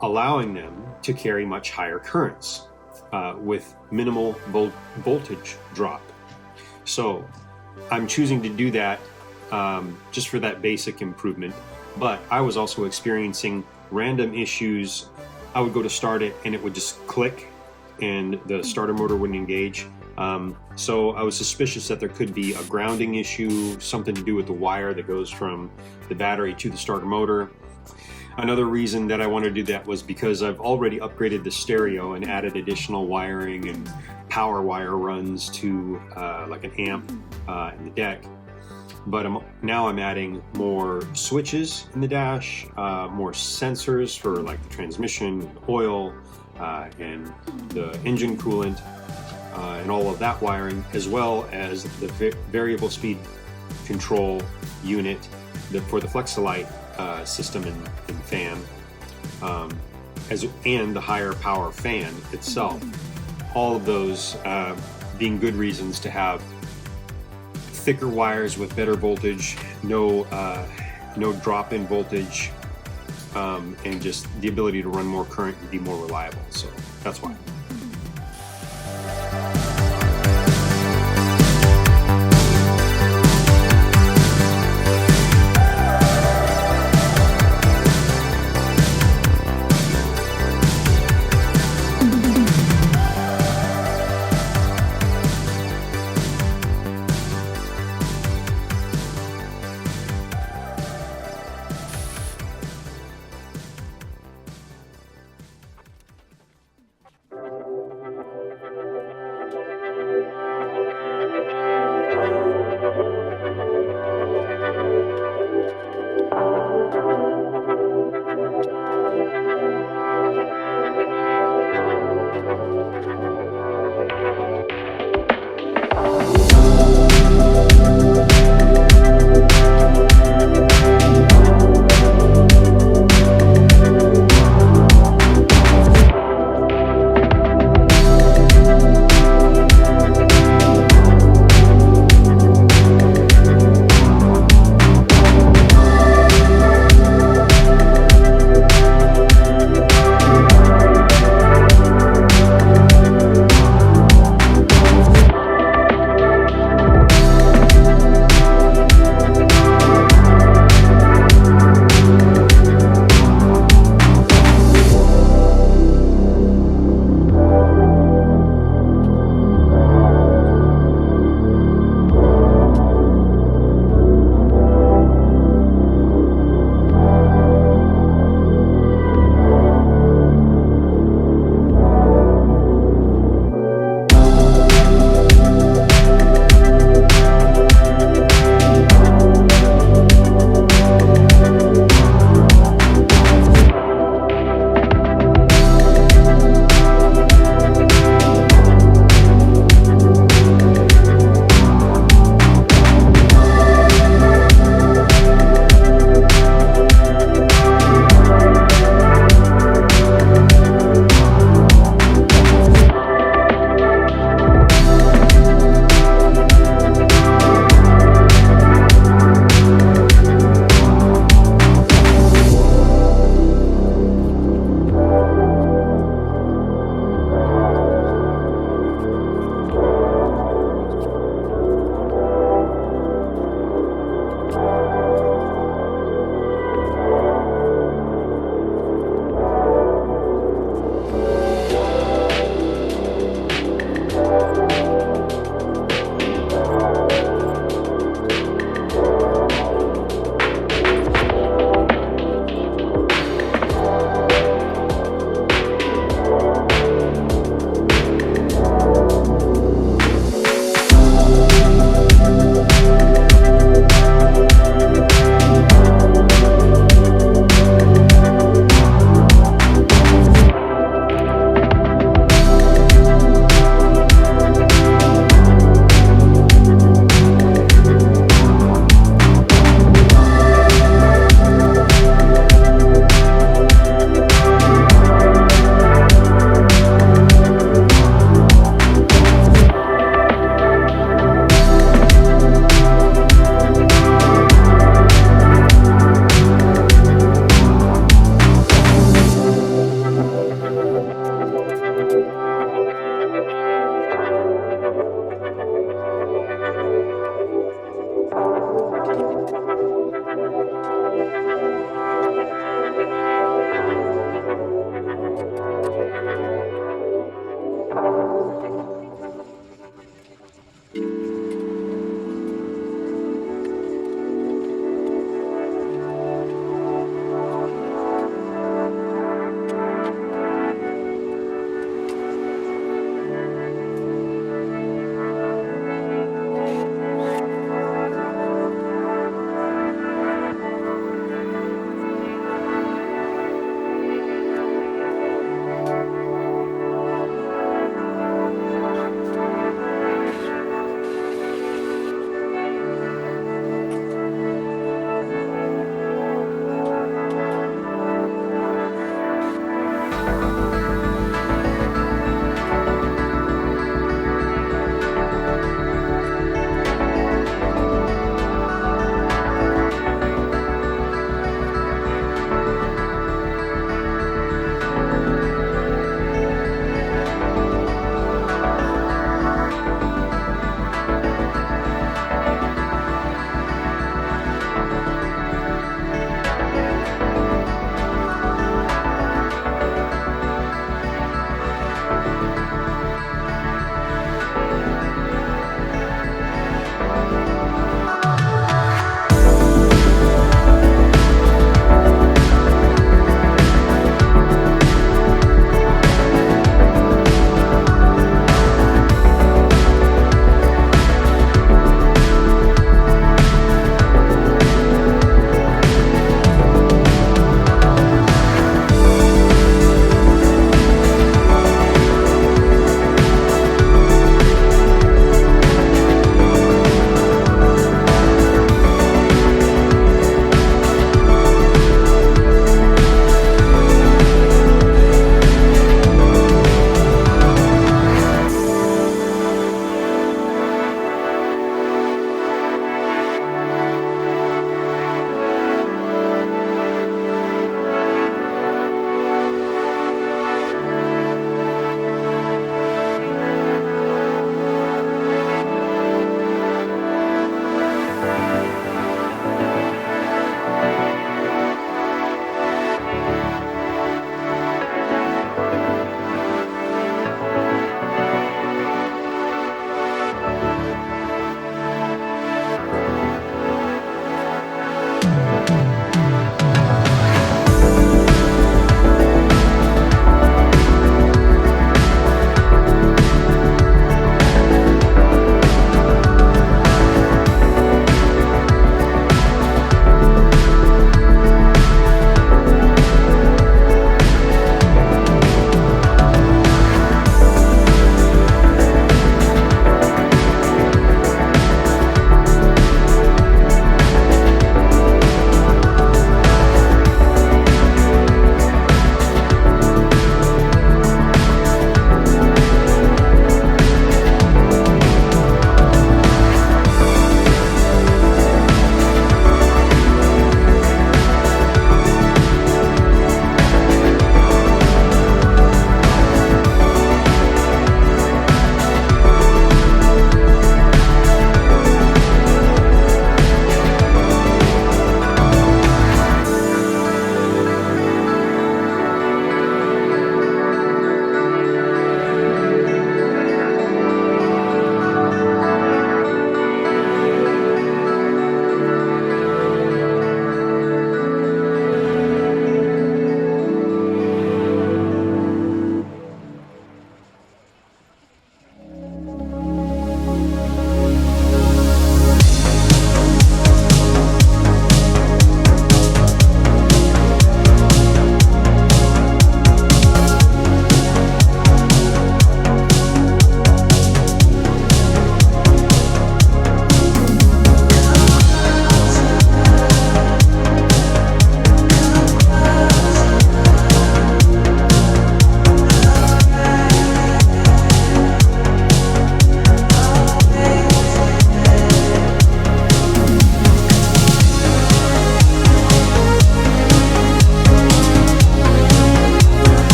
allowing them to carry much higher currents with minimal voltage drop. So I'm choosing to do that just for that basic improvement, but I was also experiencing random issues. I would go to start it and it would just click and the starter motor wouldn't engage. So I was suspicious that there could be a grounding issue, something to do with the wire that goes from the battery to the starter motor. Another reason that I wanted to do that was because I've already upgraded the stereo and added additional wiring and power wire runs to like an amp in the deck. But now I'm adding more switches in the dash, more sensors for like the transmission, oil, and the engine coolant, and all of that wiring, as well as the variable speed control unit for the Flex-A-Lite system and fan, and the higher power fan itself. All of those being good reasons to have thicker wires with better voltage, no drop in voltage, and just the ability to run more current and be more reliable. So that's why.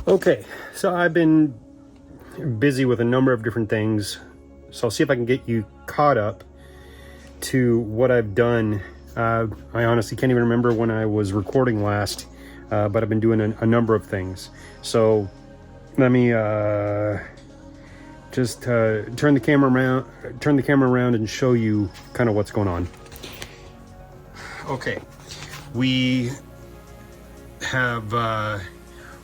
Okay, so I've been busy with a number of different things, so I'll see if I can get you caught up to what I've done. I honestly can't even remember when I was recording last, but I've been doing a number of things. So let me just turn the camera around and show you kind of what's going on. Okay, we have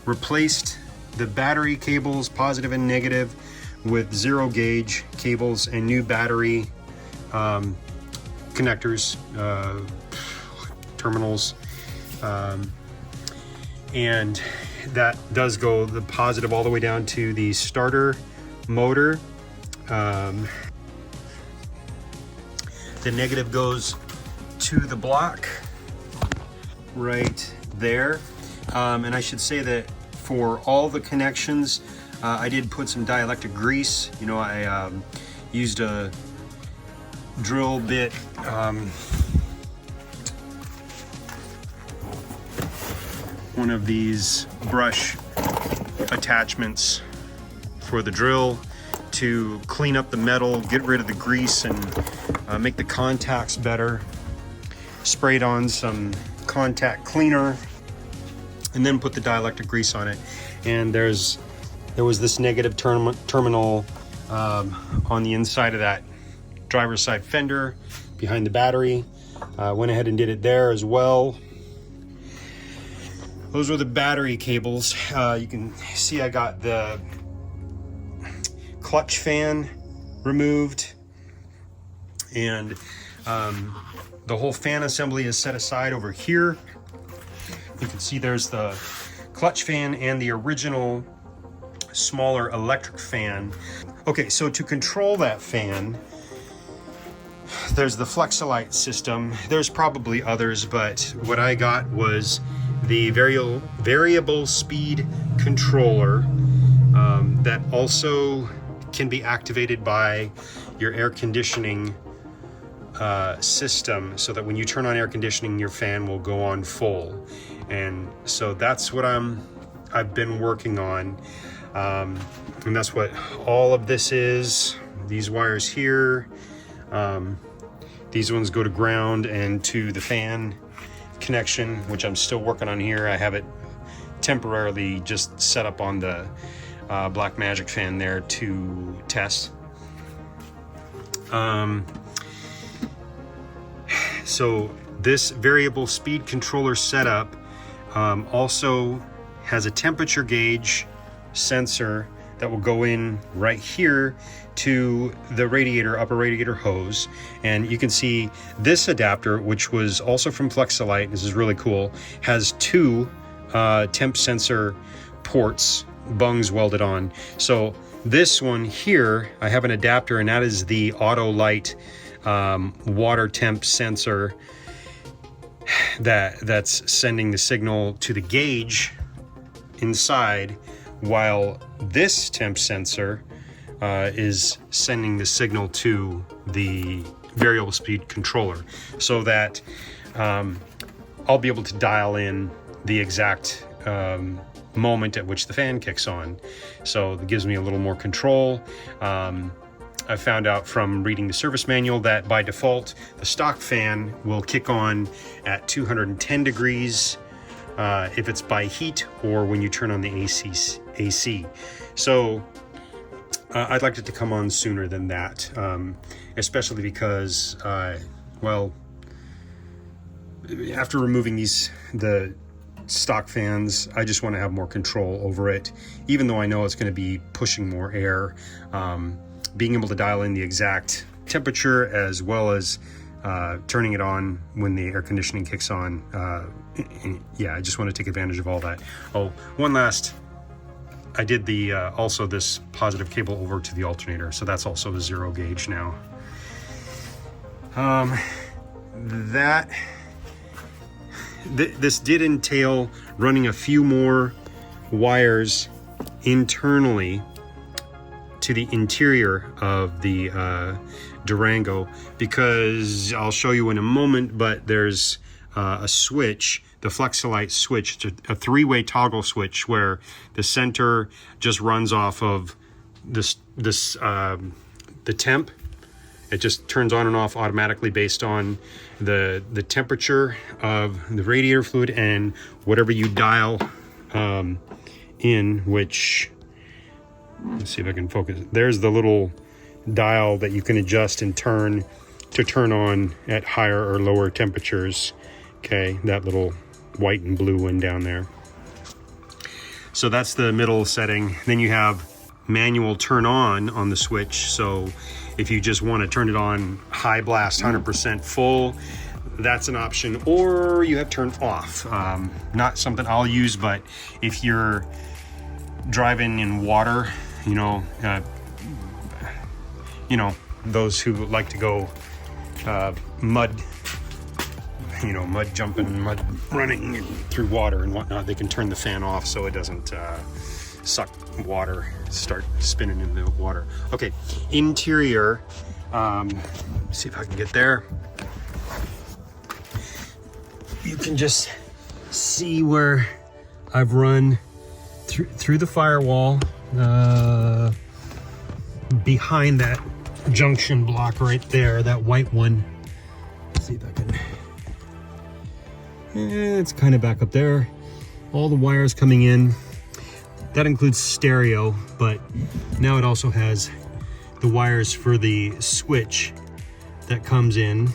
replaced the battery cables, positive and negative, with 0 gauge cables and new battery connectors, terminals, and that does go the positive all the way down to the starter motor. The negative goes to the block right there. And I should say that for all the connections, I did put some dielectric grease. You know, I used a drill bit, one of these brush attachments for the drill to clean up the metal, get rid of the grease, and make the contacts better. Sprayed on some contact cleaner, and then put the dielectric grease on it. And there was this negative terminal on the inside of that driver's side fender behind the battery. Went ahead and did it there as well. Those were the battery cables. You can see I got the clutch fan removed, and the whole fan assembly is set aside over here. You can see there's the clutch fan and the original smaller electric fan. Okay, so to control that fan, there's the Flex-A-Lite system. There's probably others, but what I got was the variable speed controller that also can be activated by your air conditioning system, so that when you turn on air conditioning, your fan will go on full. And so that's what I've been working on, and that's what all of this is. These wires here, these ones go to ground and to the fan connection, which I'm still working on here. I have it temporarily just set up on the Black Magic fan there to test. So this variable speed controller setup also has a temperature gauge sensor that will go in right here to the radiator, upper radiator hose. And you can see this adapter, which was also from Flex-A-Lite, this is really cool, has 2 temp sensor ports, bungs welded on. So this one here, I have an adapter, and that is the Auto-Lite water temp sensor that's sending the signal to the gauge inside, while this temp sensor is sending the signal to the variable speed controller, so that I'll be able to dial in the exact moment at which the fan kicks on. So it gives me a little more control. I found out from reading the service manual that by default, the stock fan will kick on at 210 degrees if it's by heat, or when you turn on the AC. So I'd like it to come on sooner than that, especially because, well, after removing the stock fans, I just want to have more control over it, even though I know it's going to be pushing more air. Being able to dial in the exact temperature, as well as turning it on when the air conditioning kicks on. Yeah, I just want to take advantage of all that. Oh, one last, I did the also this positive cable over to the alternator, so that's also a 0 gauge now. This did entail running a few more wires internally to the interior of the Durango, because I'll show you in a moment, but there's a switch, the Flex-A-Lite switch. It's a three-way toggle switch where the center just runs off of the temp. It just turns on and off automatically based on the temperature of the radiator fluid and whatever you dial in, which, let's see if I can focus. There's the little dial that you can adjust and turn on at higher or lower temperatures. Okay, that little white and blue one down there. So that's the middle setting. Then you have manual turn on the switch. So if you just want to turn it on high blast, 100% full, that's an option. Or you have turn off. Not something I'll use, but if you're driving in water, those who like to go mud jumping, mud running through water and whatnot, they can turn the fan off so it doesn't suck water, start spinning in the water. Okay, interior, see if I can get there. You can just see where I've run through the firewall, behind that junction block right there, that white one. Let's see if I can, it's kind of back up there. All the wires coming in. That includes stereo, but now it also has the wires for the switch that comes in.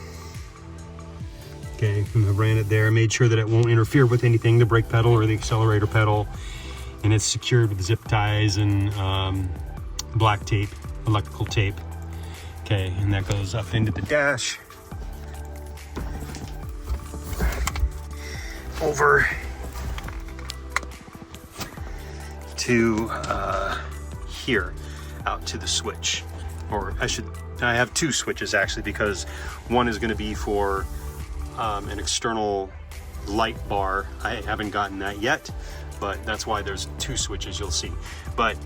Okay, and I ran it there, made sure that it won't interfere with anything, the brake pedal or the accelerator pedal, and it's secured with zip ties and black tape, electrical tape. Okay, and that goes up into the dash. Over to here, out to the switch. Or I have two switches actually, because one is going to be for an external light bar. I haven't gotten that yet, but that's why there's two switches, you'll see. But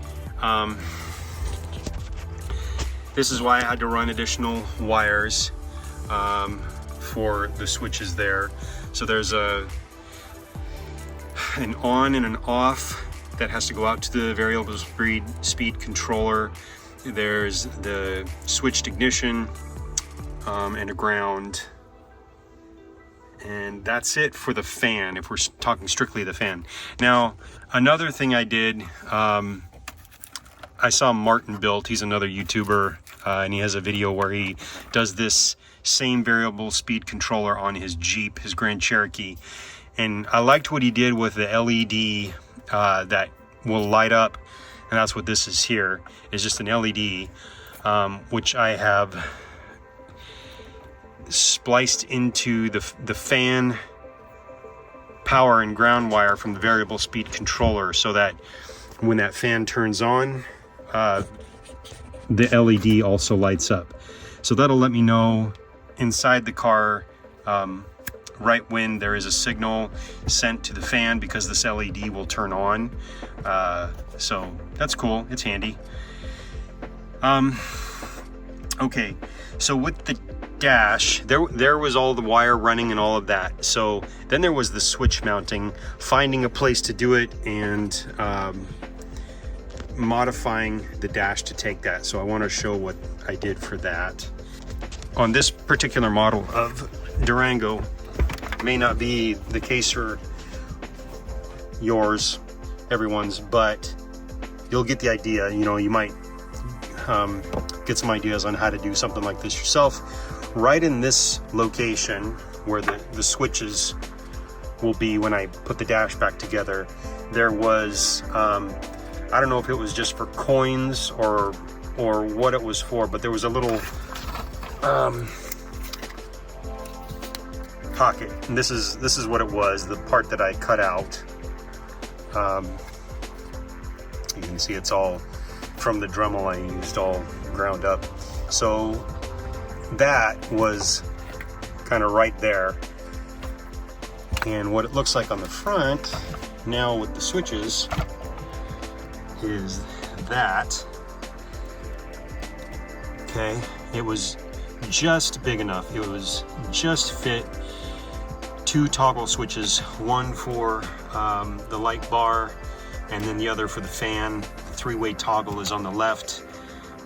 this is why I had to run additional wires for the switches there. So there's an on and an off that has to go out to the variable speed controller. There's the switched ignition and a ground. And that's it for the fan, if we're talking strictly the fan. Now, another thing I did, I saw Martin Built, he's another YouTuber, and he has a video where he does this same variable speed controller on his Jeep, his Grand Cherokee. And I liked what he did with the LED that will light up, and that's what this is here, is just an LED, which I have spliced into the fan power and ground wire from the variable speed controller, so that when that fan turns on, the LED also lights up. So that'll let me know inside the car right when there is a signal sent to the fan, because this LED will turn on. So that's cool, it's handy. Okay, so with the dash, there was all the wire running and all of that. So then there was the switch mounting, finding a place to do it, and modifying the dash to take that. So I want to show what I did for that. On this particular model of Durango, may not be the case for yours, everyone's, but you'll get the idea. You might get some ideas on how to do something like this yourself. Right in this location where the switches will be when I put the dash back together, there was, I don't know if it was just for coins or what it was for, but there was a little pocket, and this is what it was, the part that I cut out. You can see it's all from the Dremel I used, all ground up. So that was kind of right there, and what it looks like on the front now with the switches is that. Okay, it was just big enough, it was just fit 2 toggle switches, one for the light bar and then the other for the fan. The 3-way toggle is on the left,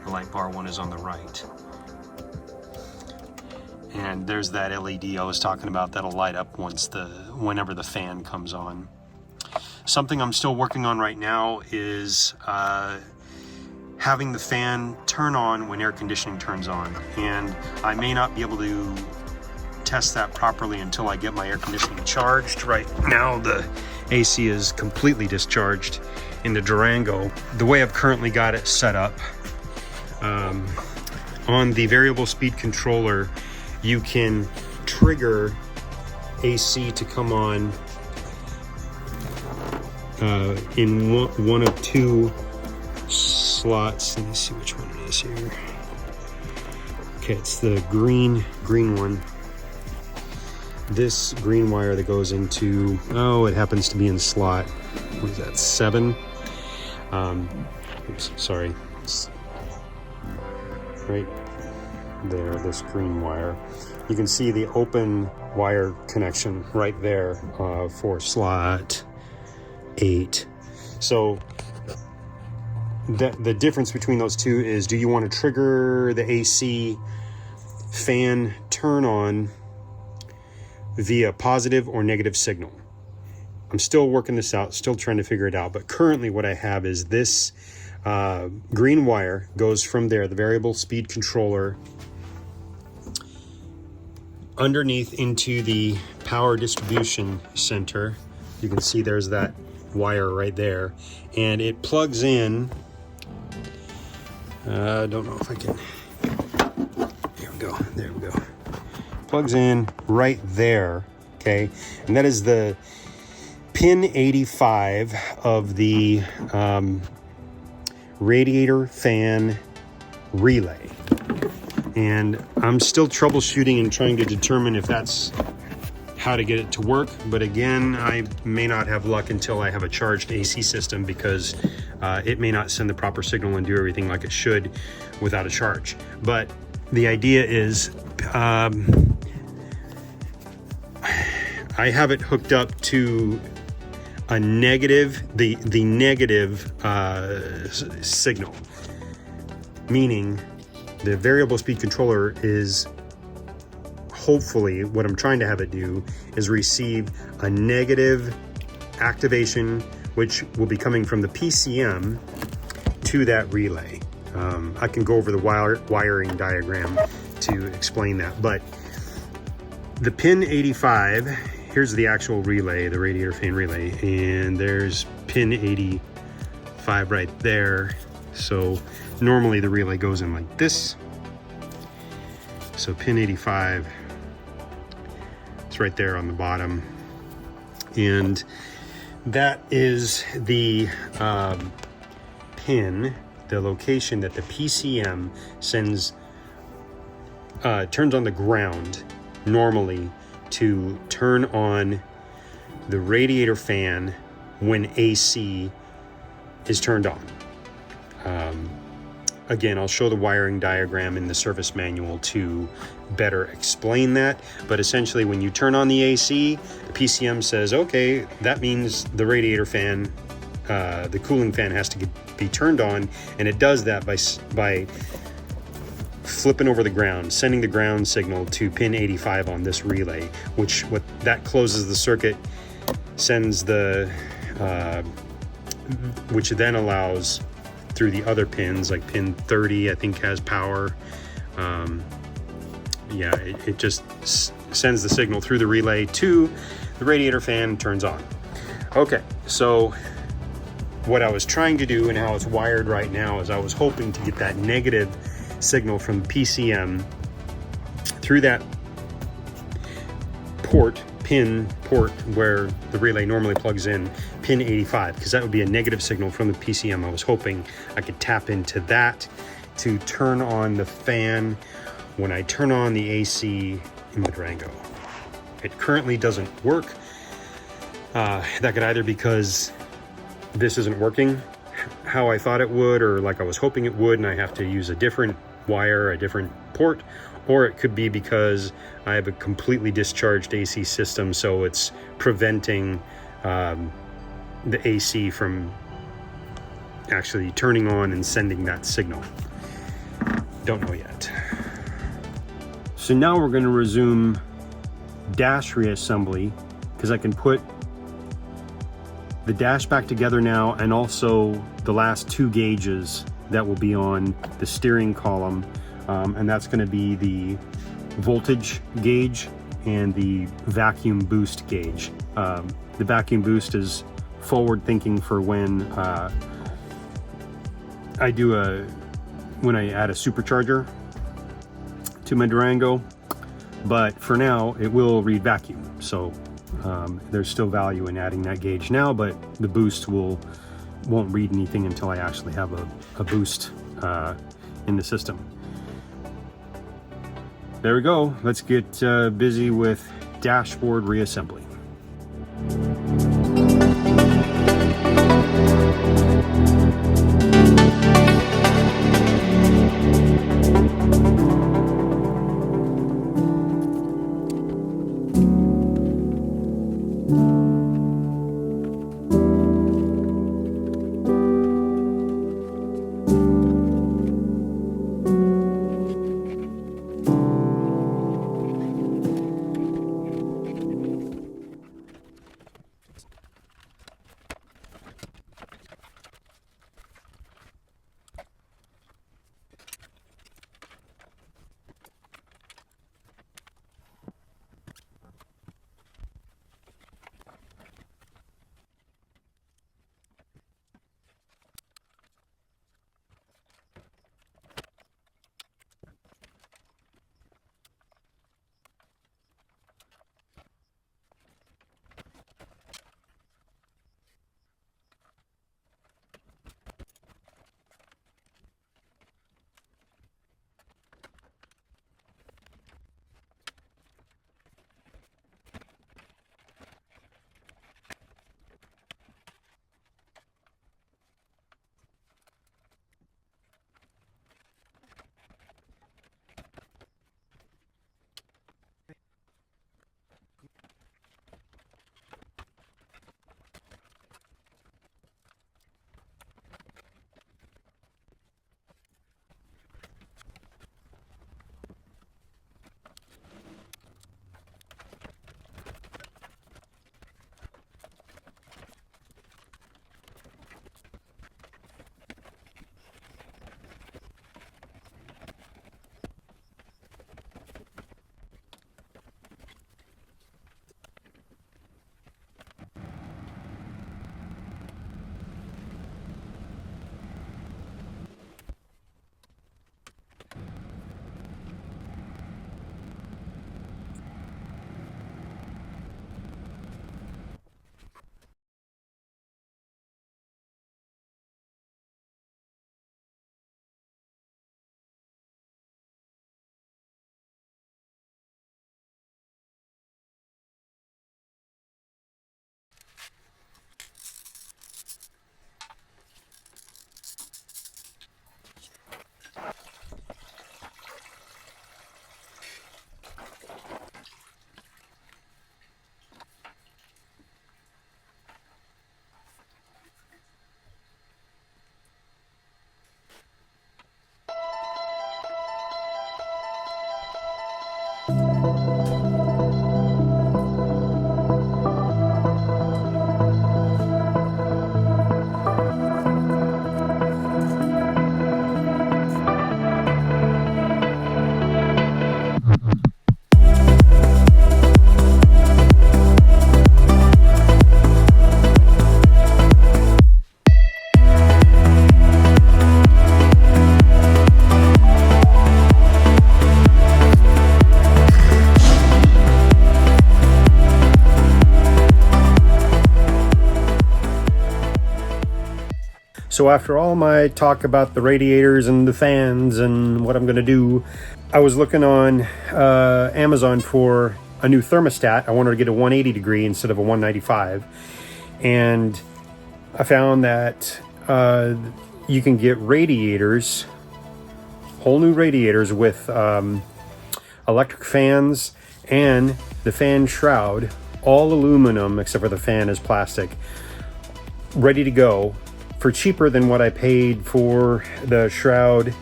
the light bar one is on the right. And there's that LED I was talking about that'll light up whenever the fan comes on. Something I'm still working on right now is having the fan turn on when air conditioning turns on, and I may not be able to test that properly until I get my air conditioning charged. Right now the AC is completely discharged in the Durango. The way I've currently got it set up, on the variable speed controller, you can trigger AC to come on in one of 2 slots. Let me see which one it is here. Okay, it's the green one. This green wire that goes into, it happens to be in slot, what is that, 7? Oops, sorry. It's right there, this green wire. You can see the open wire connection right there for slot 8. So the difference between those two is, do you want to trigger the AC fan turn on via positive or negative signal? I'm still working this out, still trying to figure it out, but currently what I have is this green wire goes from there, the variable speed controller, underneath into the power distribution center. You can see there's that wire right there, and it plugs in, I don't know if I can, there we go, plugs in right there, okay? And that is the pin 85 of the radiator fan relay. And I'm still troubleshooting and trying to determine if that's how to get it to work. But again, I may not have luck until I have a charged AC system, because it may not send the proper signal and do everything like it should without a charge. But the idea is, I have it hooked up to a negative, the negative signal, meaning the variable speed controller is, hopefully what I'm trying to have it do is receive a negative activation, which will be coming from the PCM to that relay. I can go over the wiring diagram to explain that, but the pin 85, here's the actual relay, the radiator fan relay, and there's pin 85 right there. So normally the relay goes in like this. So pin 85, it's right there on the bottom. And that is the pin, the location that the PCM sends, turns on the ground normally to turn on the radiator fan when AC is turned on. Again, I'll show the wiring diagram in the service manual to better explain that, but essentially when you turn on the AC, the PCM says, okay, that means the radiator fan, the cooling fan has to be turned on, and it does that by flipping over the ground, sending the ground signal to pin 85 on this relay, that closes the circuit, sends the, which then allows through the other pins, like pin 30, I think has power. Yeah, it just sends the signal through the relay to the radiator fan, turns on. Okay, so what I was trying to do and how it's wired right now is I was hoping to get that negative signal from PCM through that pin port where the relay normally plugs in, pin 85, because that would be a negative signal from the PCM. I was hoping I could tap into that to turn on the fan when I turn on the AC in the Durango. It currently doesn't work. That could either because this isn't working how I thought it would, or like I was hoping it would, and I have to use a different wire, a different port, or it could be because I have a completely discharged AC system, so it's preventing the AC from actually turning on and sending that signal. Don't know yet. So now we're going to resume dash reassembly, because I can put the dash back together now, and also the last 2 gauges that will be on the steering column, and that's going to be the voltage gauge and the vacuum boost gauge. The vacuum boost is forward thinking for when when I add a supercharger to my Durango, but for now it will read vacuum, so there's still value in adding that gauge now, but the boost won't read anything until I actually have a boost in the system. There we go. Let's get busy with dashboard reassembly. So after all my talk about the radiators and the fans and what I'm going to do, I was looking on Amazon for a new thermostat. I wanted to get a 180 degree instead of a 195. And I found that you can get radiators whole new radiators with electric fans and the fan shroud, all aluminum except for the fan is plastic, ready to go for cheaper than what I paid for the shroud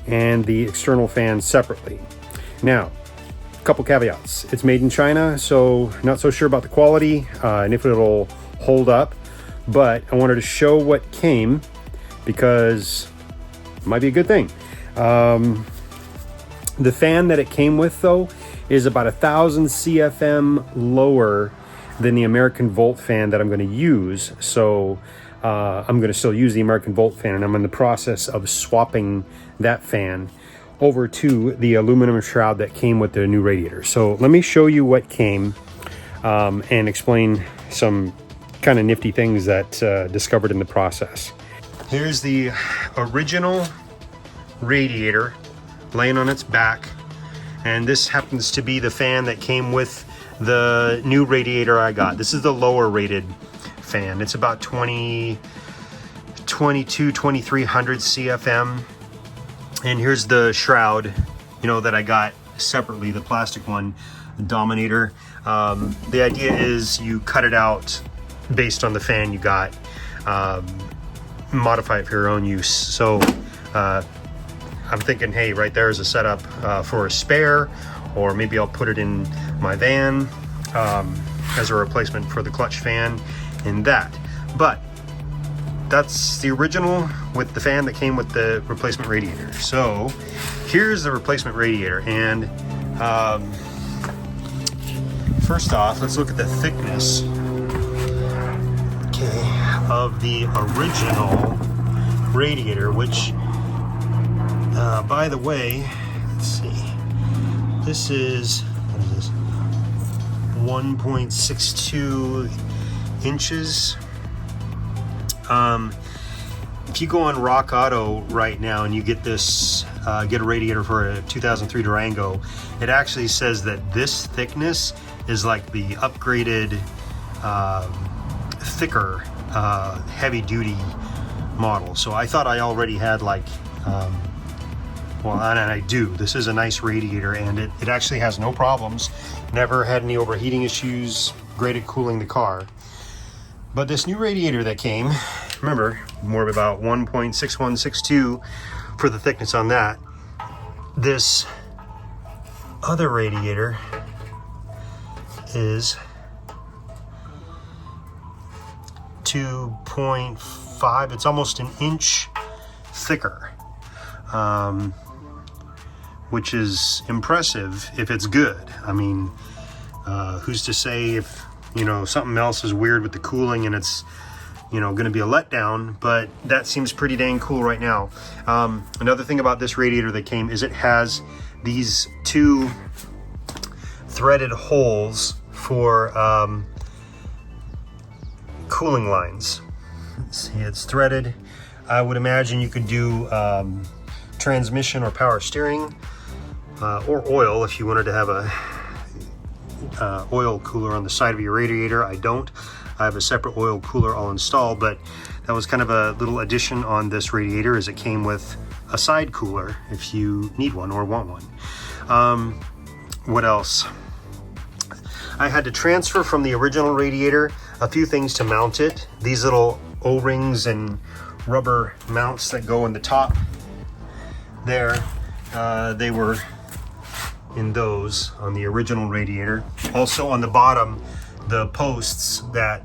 and the external fan separately. Now, a couple caveats. It's made in China, so not so sure about the quality and if it'll hold up, but I wanted to show what came because it might be a good thing. The fan that it came with, though, is about 1,000 CFM lower than the American Volt fan that I'm going to use. So I'm going to still use the American Volt fan, and I'm in the process of swapping that fan over to the aluminum shroud that came with the new radiator. So let me show you what came and explain some kind of nifty things that discovered in the process. Here's the original radiator laying on its back, and this happens to be the fan that came with the new radiator I got. This is the lower rated fan. It's about 2300 CFM, and here's the shroud, you know, that I got separately, the plastic one, the Dominator. The idea is you cut it out based on the fan you got, modify it for your own use. So I'm thinking, hey, right there is a setup for a spare, or maybe I'll put it in my van as a replacement for the clutch fan in that. But that's the original with the fan that came with the replacement radiator. So here's the replacement radiator, and first off, let's look at the thickness, okay, of the original radiator, which by the way, let's see, this is, what is this, 1.62 inches. If you go on Rock Auto right now and you get this, get a radiator for a 2003 Durango, it actually says that this thickness is like the upgraded, thicker, heavy duty model. So I thought I already had like, well, and I do. This is a nice radiator, and it actually has no problems. Never had any overheating issues. Great at cooling the car. But this new radiator that came, remember, more about 1.6162 for the thickness on that. This other radiator is 2.5. It's almost an inch thicker. Which is impressive if it's good. I mean, who's to say if, you know, something else is weird with the cooling and it's, you know, going to be a letdown, but that seems pretty dang cool right now. Another thing about this radiator that came is it has these two threaded holes for cooling lines. Let's see, it's threaded. I would imagine you could do transmission or power steering, or oil if you wanted to have a oil cooler on the side of your radiator. I don't. I have a separate oil cooler all installed, but that was kind of a little addition on this radiator, as it came with a side cooler if you need one or want one. What else? I had to transfer from the original radiator a few things to mount it. These little O-rings and rubber mounts that go in the top there, they were in those on the original radiator. Also on the bottom, the posts that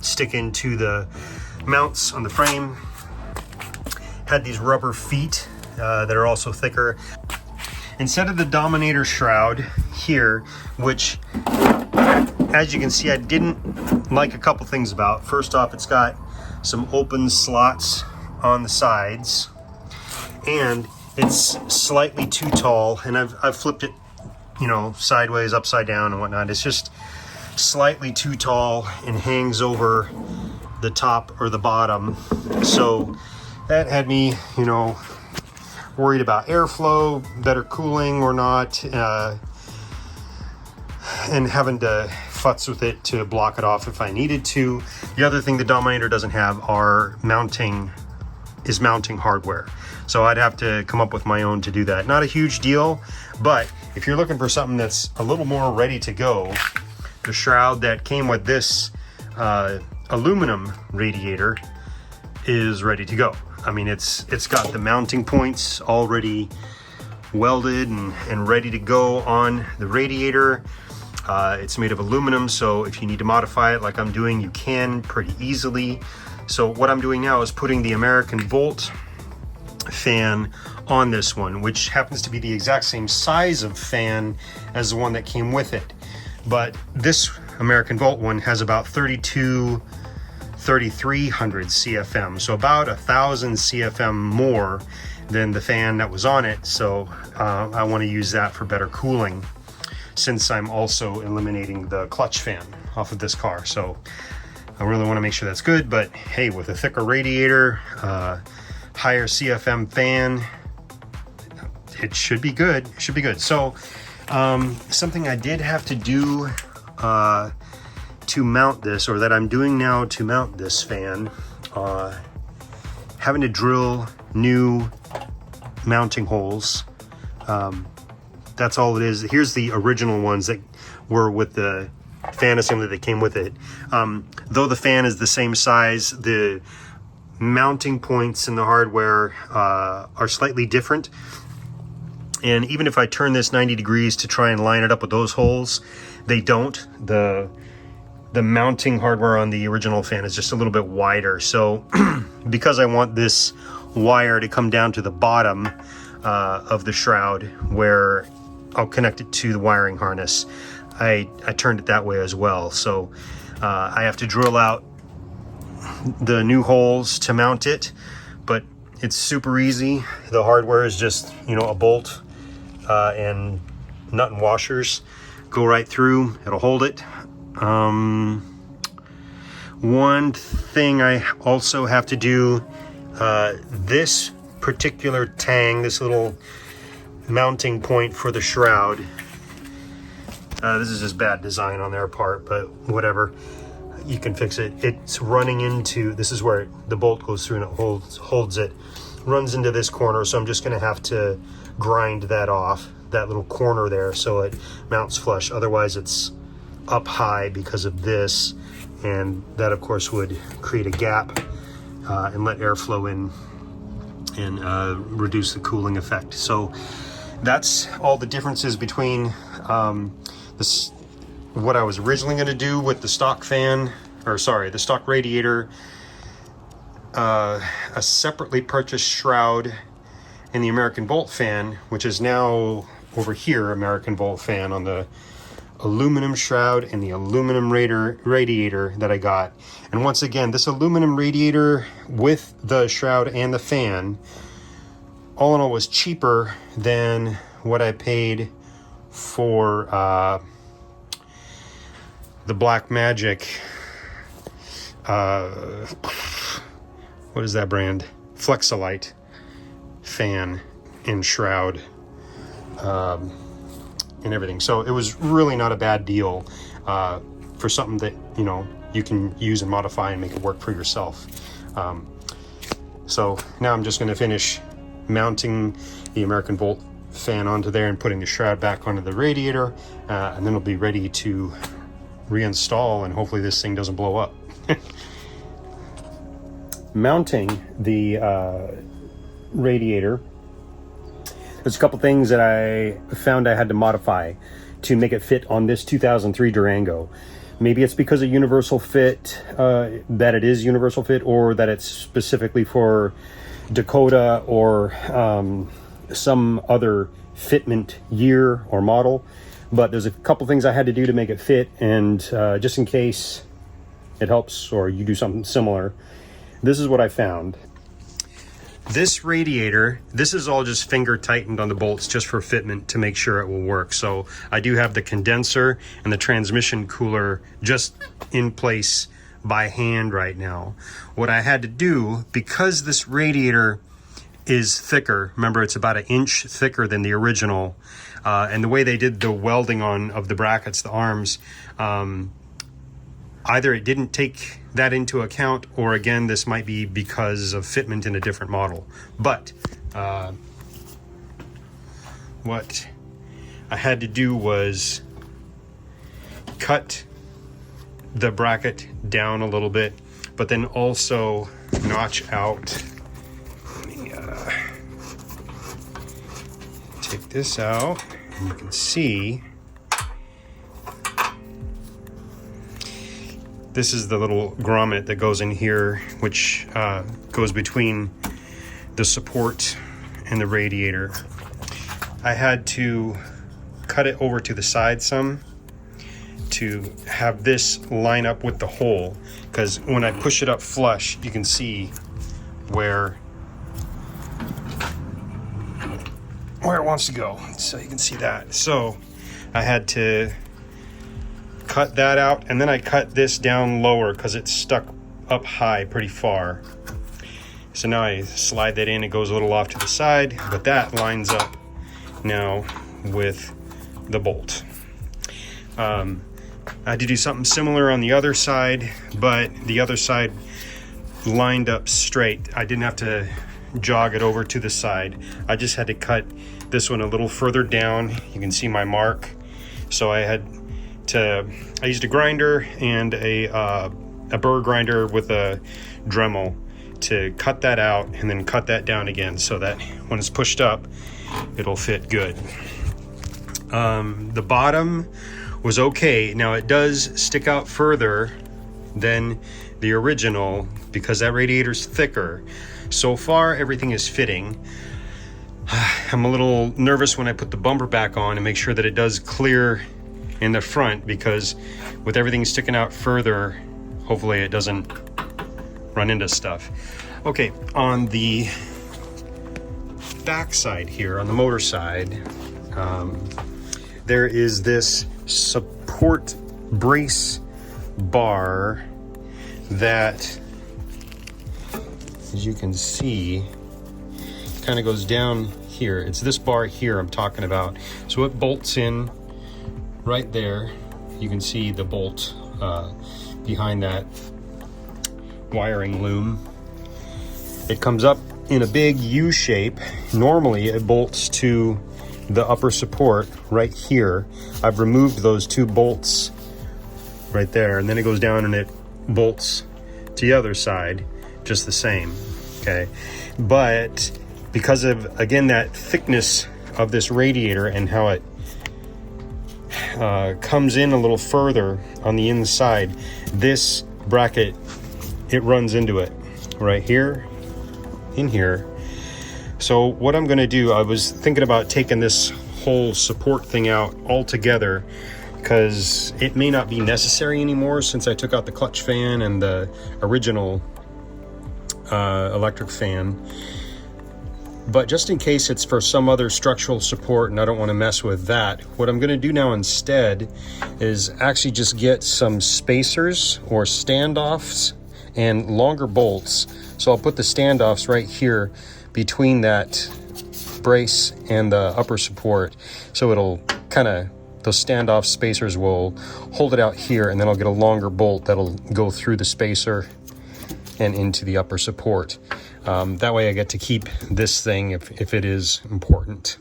stick into the mounts on the frame had these rubber feet that are also thicker. Instead of the Dominator shroud here, which, as you can see, I didn't like a couple things about. First off, it's got some open slots on the sides, and it's slightly too tall, and I've flipped it, you know, sideways, upside down and whatnot. It's just slightly too tall and hangs over the top or the bottom. So that had me, you know, worried about airflow, better cooling or not, and having to futz with it to block it off if I needed to. The other thing the Dominator doesn't have are mounting hardware. So I'd have to come up with my own to do that. Not a huge deal, but if you're looking for something that's a little more ready to go, the shroud that came with this aluminum radiator is ready to go. I mean, it's got the mounting points already welded and ready to go on the radiator. It's made of aluminum, so if you need to modify it like I'm doing, you can pretty easily. So what I'm doing now is putting the American Volt fan on this one, which happens to be the exact same size of fan as the one that came with it. But this American Volt one has about 3,300 CFM, so about 1,000 CFM more than the fan that was on it. So I want to use that for better cooling, since I'm also eliminating the clutch fan off of this car. So I really want to make sure that's good, but hey, with a thicker radiator, higher CFM fan, it should be good. It should be good. So something I did have to do to mount this, or that I'm doing now to mount this fan, having to drill new mounting holes. That's all it is. Here's the original ones that were with the fan assembly that came with it. Though the fan is the same size, the mounting points in the hardware are slightly different. And even if I turn this 90 degrees to try and line it up with those holes, they don't. The mounting hardware on the original fan is just a little bit wider. So because I want this wire to come down to the bottom of the shroud where I'll connect it to the wiring harness, I turned it that way as well. So I have to drill out the new holes to mount it, but it's super easy. The hardware is just, you know, a bolt and nut and washers go right through. It'll hold it. One thing I also have to do, this particular tang, this little mounting point for the shroud, this is just bad design on their part, but whatever, you can fix it. It's running into, this is where the bolt goes through and it holds it, runs into this corner, so I'm just going to have to grind that off, that little corner there, so it mounts flush. Otherwise it's up high because of this, and that of course would create a gap and let airflow in and reduce the cooling effect. So that's all the differences between this, what I was originally going to do with the stock fan, or sorry, the stock radiator, a separately purchased shroud, and the American Volt fan, which is now over here, American Volt fan on the aluminum shroud and the aluminum radiator that I got. And once again, this aluminum radiator with the shroud and the fan, all in all, was cheaper than what I paid for the Black Magic, what is that brand? Flex-A-Lite fan and shroud and everything. So it was really not a bad deal for something that, you know, you can use and modify and make it work for yourself. So now I'm just going to finish mounting the American Volt fan onto there and putting the shroud back onto the radiator, and then it'll be ready to reinstall, and hopefully this thing doesn't blow up. Mounting the radiator, there's a couple things that I found I had to modify to make it fit on this 2003 Durango. Maybe it's because of universal fit, that it is universal fit, or that it's specifically for Dakota or some other fitment year or model. But there's a couple things I had to do to make it fit, and just in case it helps or you do something similar, this is what I found. This radiator, this is all just finger tightened on the bolts just for fitment to make sure it will work. So I do have the condenser and the transmission cooler just in place by hand right now. What I had to do, because this radiator is thicker, remember it's about 1 inch thicker than the original, and the way they did the welding on of the brackets, the arms, either it didn't take that into account, or again, this might be because of fitment in a different model. But what I had to do was cut the bracket down a little bit, but then also notch out. Let me take this out, and you can see this is the little grommet that goes in here, which goes between the support and the radiator. I had to cut it over to the side some to have this line up with the hole, because when I push it up flush, you can see where it wants to go. So you can see that. So I had to cut that out, and then I cut this down lower because it's stuck up high pretty far. So now I slide that in, it goes a little off to the side, but that lines up now with the bolt. I had to do something similar on the other side, but the other side lined up straight. I didn't have to jog it over to the side. I just had to cut this one a little further down. You can see my mark. So I used a grinder and a burr grinder with a Dremel to cut that out and then cut that down again so that when it's pushed up, it'll fit good. The bottom was okay. Now it does stick out further than the original because that radiator's thicker. So far, everything is fitting. I'm a little nervous when I put the bumper back on and make sure that it does clear in the front, because with everything sticking out further, hopefully it doesn't run into stuff. Okay, on the back side here, on the motor side, there is this support brace bar that, as you can see, kind of goes down here. It's this bar here I'm talking about. So it bolts in right there. You can see the bolt behind that wiring loom. It comes up in a big U shape. Normally it bolts to the upper support right here. I've removed those two bolts right there, and then it goes down and it bolts to the other side just the same. Okay, but because of, again, that thickness of this radiator and how it comes in a little further on the inside, this bracket, it runs into it right here, in here. So what I'm going to do, I was thinking about taking this whole support thing out altogether, because it may not be necessary anymore since I took out the clutch fan and the original electric fan. But just in case it's for some other structural support and I don't want to mess with that, what I'm going to do now instead is actually just get some spacers or standoffs and longer bolts. So I'll put the standoffs right here between that brace and the upper support. So it'll kind of, those standoff spacers will hold it out here, and then I'll get a longer bolt that'll go through the spacer and into the upper support. That way I get to keep this thing if it is important.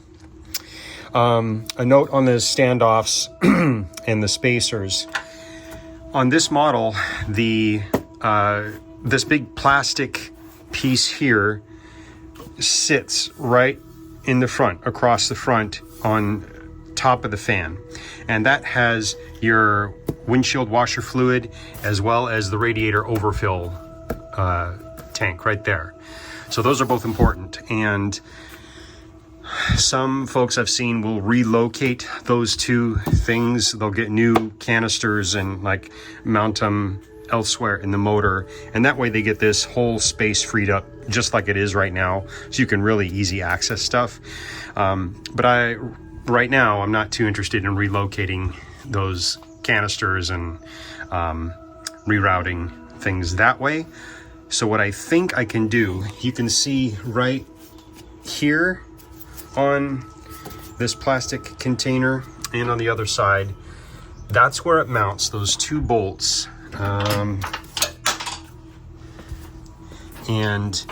A note on the standoffs and the spacers. On this model, this big plastic piece here sits right in the front, across the front on top of the fan. And that has your windshield washer fluid as well as the radiator overfill tank right there. So those are both important, and some folks I've seen will relocate those two things. They'll get new canisters and like mount them elsewhere in the motor, and that way they get this whole space freed up just like it is right now, so you can really easy access stuff. But right now I'm not too interested in relocating those canisters and rerouting things that way. So what I think I can do, you can see right here on this plastic container and on the other side, that's where it mounts, those two bolts. And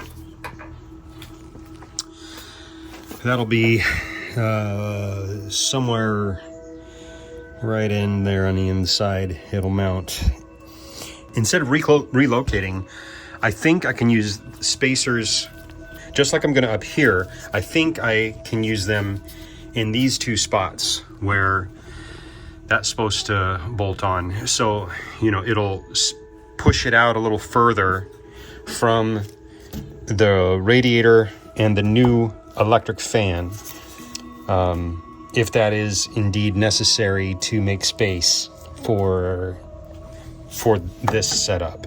that'll be somewhere right in there on the inside. It'll mount. Instead of relocating, I think I can use spacers, just like I'm going to up here. I think I can use them in these two spots where that's supposed to bolt on. So, you know, it'll push it out a little further from the radiator and the new electric fan, if that is indeed necessary to make space for this setup.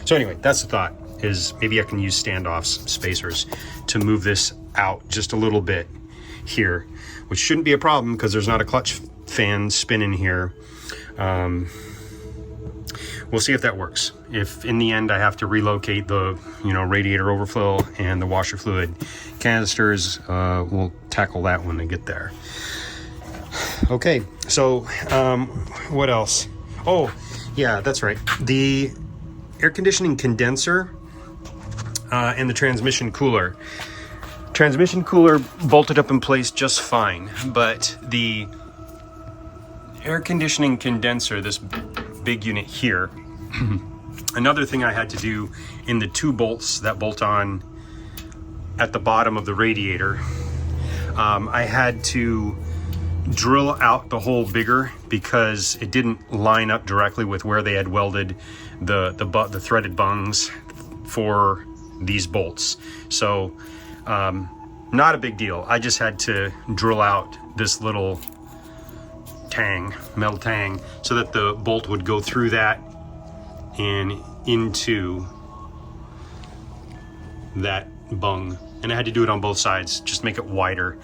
So anyway, that's the thought, is maybe I can use standoffs, spacers, to move this out just a little bit here, which shouldn't be a problem because there's not a clutch fan spinning here. We'll see if that works. If in the end I have to relocate the, you know, radiator overflow and the washer fluid canisters, we'll tackle that when I get there. Okay, so what else? Oh, yeah, that's right. The air conditioning condenser and the transmission cooler. Transmission cooler bolted up in place just fine, but the air conditioning condenser, this big unit here, another thing I had to do in the two bolts that bolt on at the bottom of the radiator, I had to drill out the hole bigger because it didn't line up directly with where they had welded the threaded bungs for these bolts. So not a big deal. I just had to drill out this little metal tang, so that the bolt would go through that and into that bung. And I had to do it on both sides, just make it wider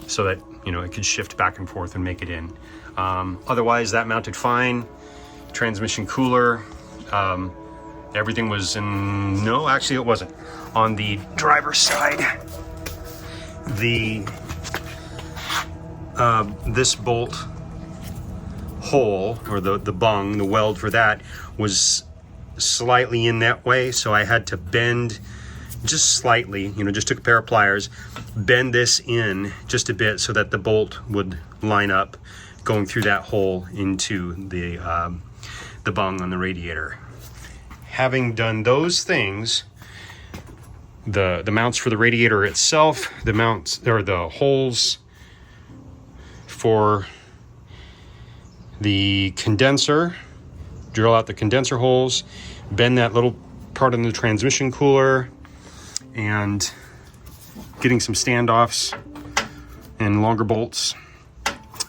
so that, you know, it could shift back and forth and make it in. Otherwise, that mounted fine. Transmission cooler, everything was in, no, actually it wasn't. On the driver's side, this bolt hole, or the bung, the weld for that, was slightly in that way, so I had to bend just slightly, you know, just took a pair of pliers, bend this in just a bit so that the bolt would line up going through that hole into the bung on the radiator. Having done those things, the mounts for the radiator itself, the mounts, or the holes for the condenser, drill out the condenser holes, bend that little part in the transmission cooler, and getting some standoffs and longer bolts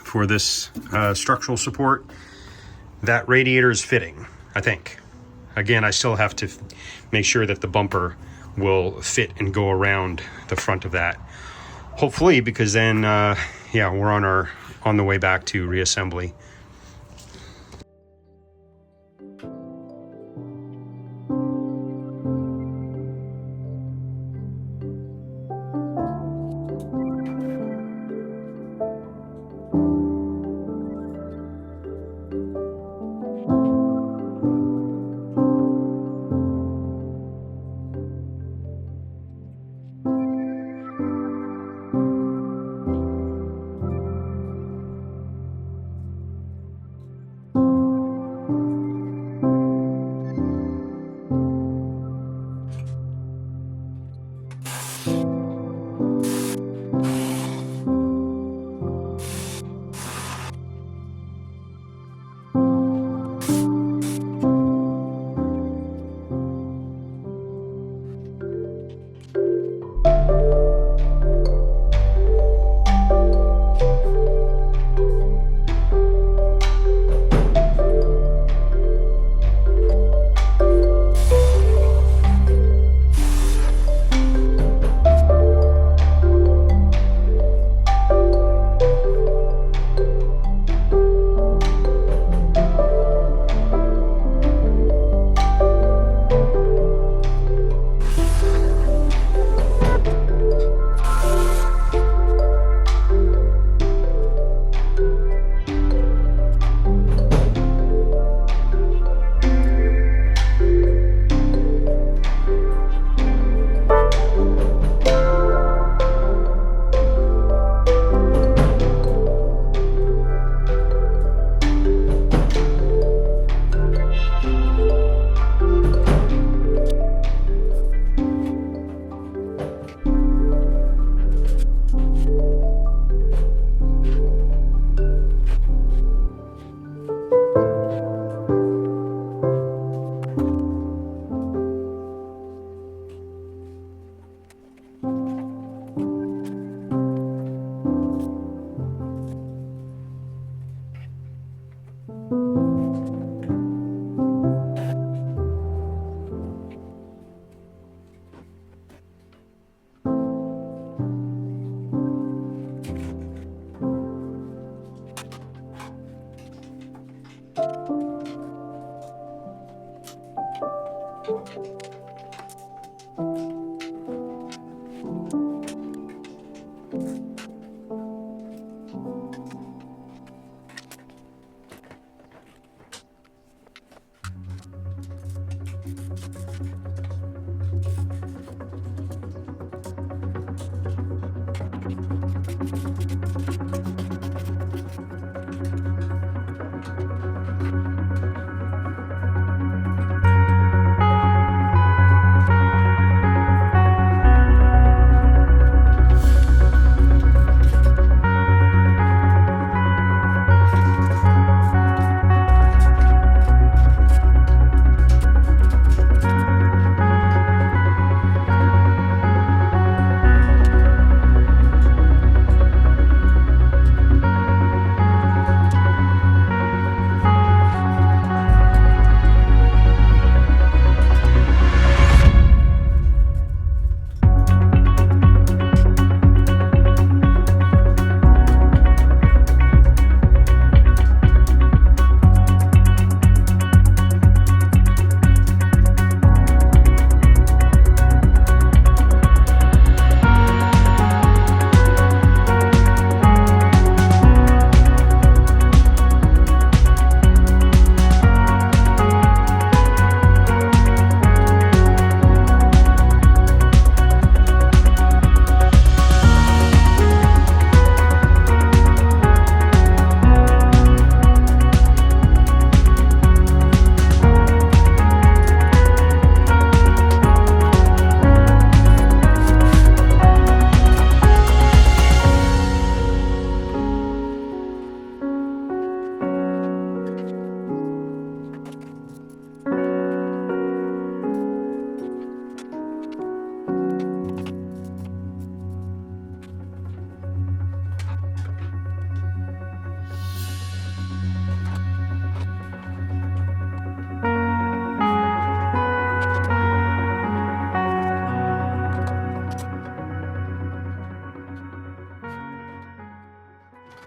for this structural support. That radiator is fitting, I think. Again, I still have to make sure that the bumper will fit and go around the front of that. Hopefully, because then, yeah, we're on the way back to reassembly.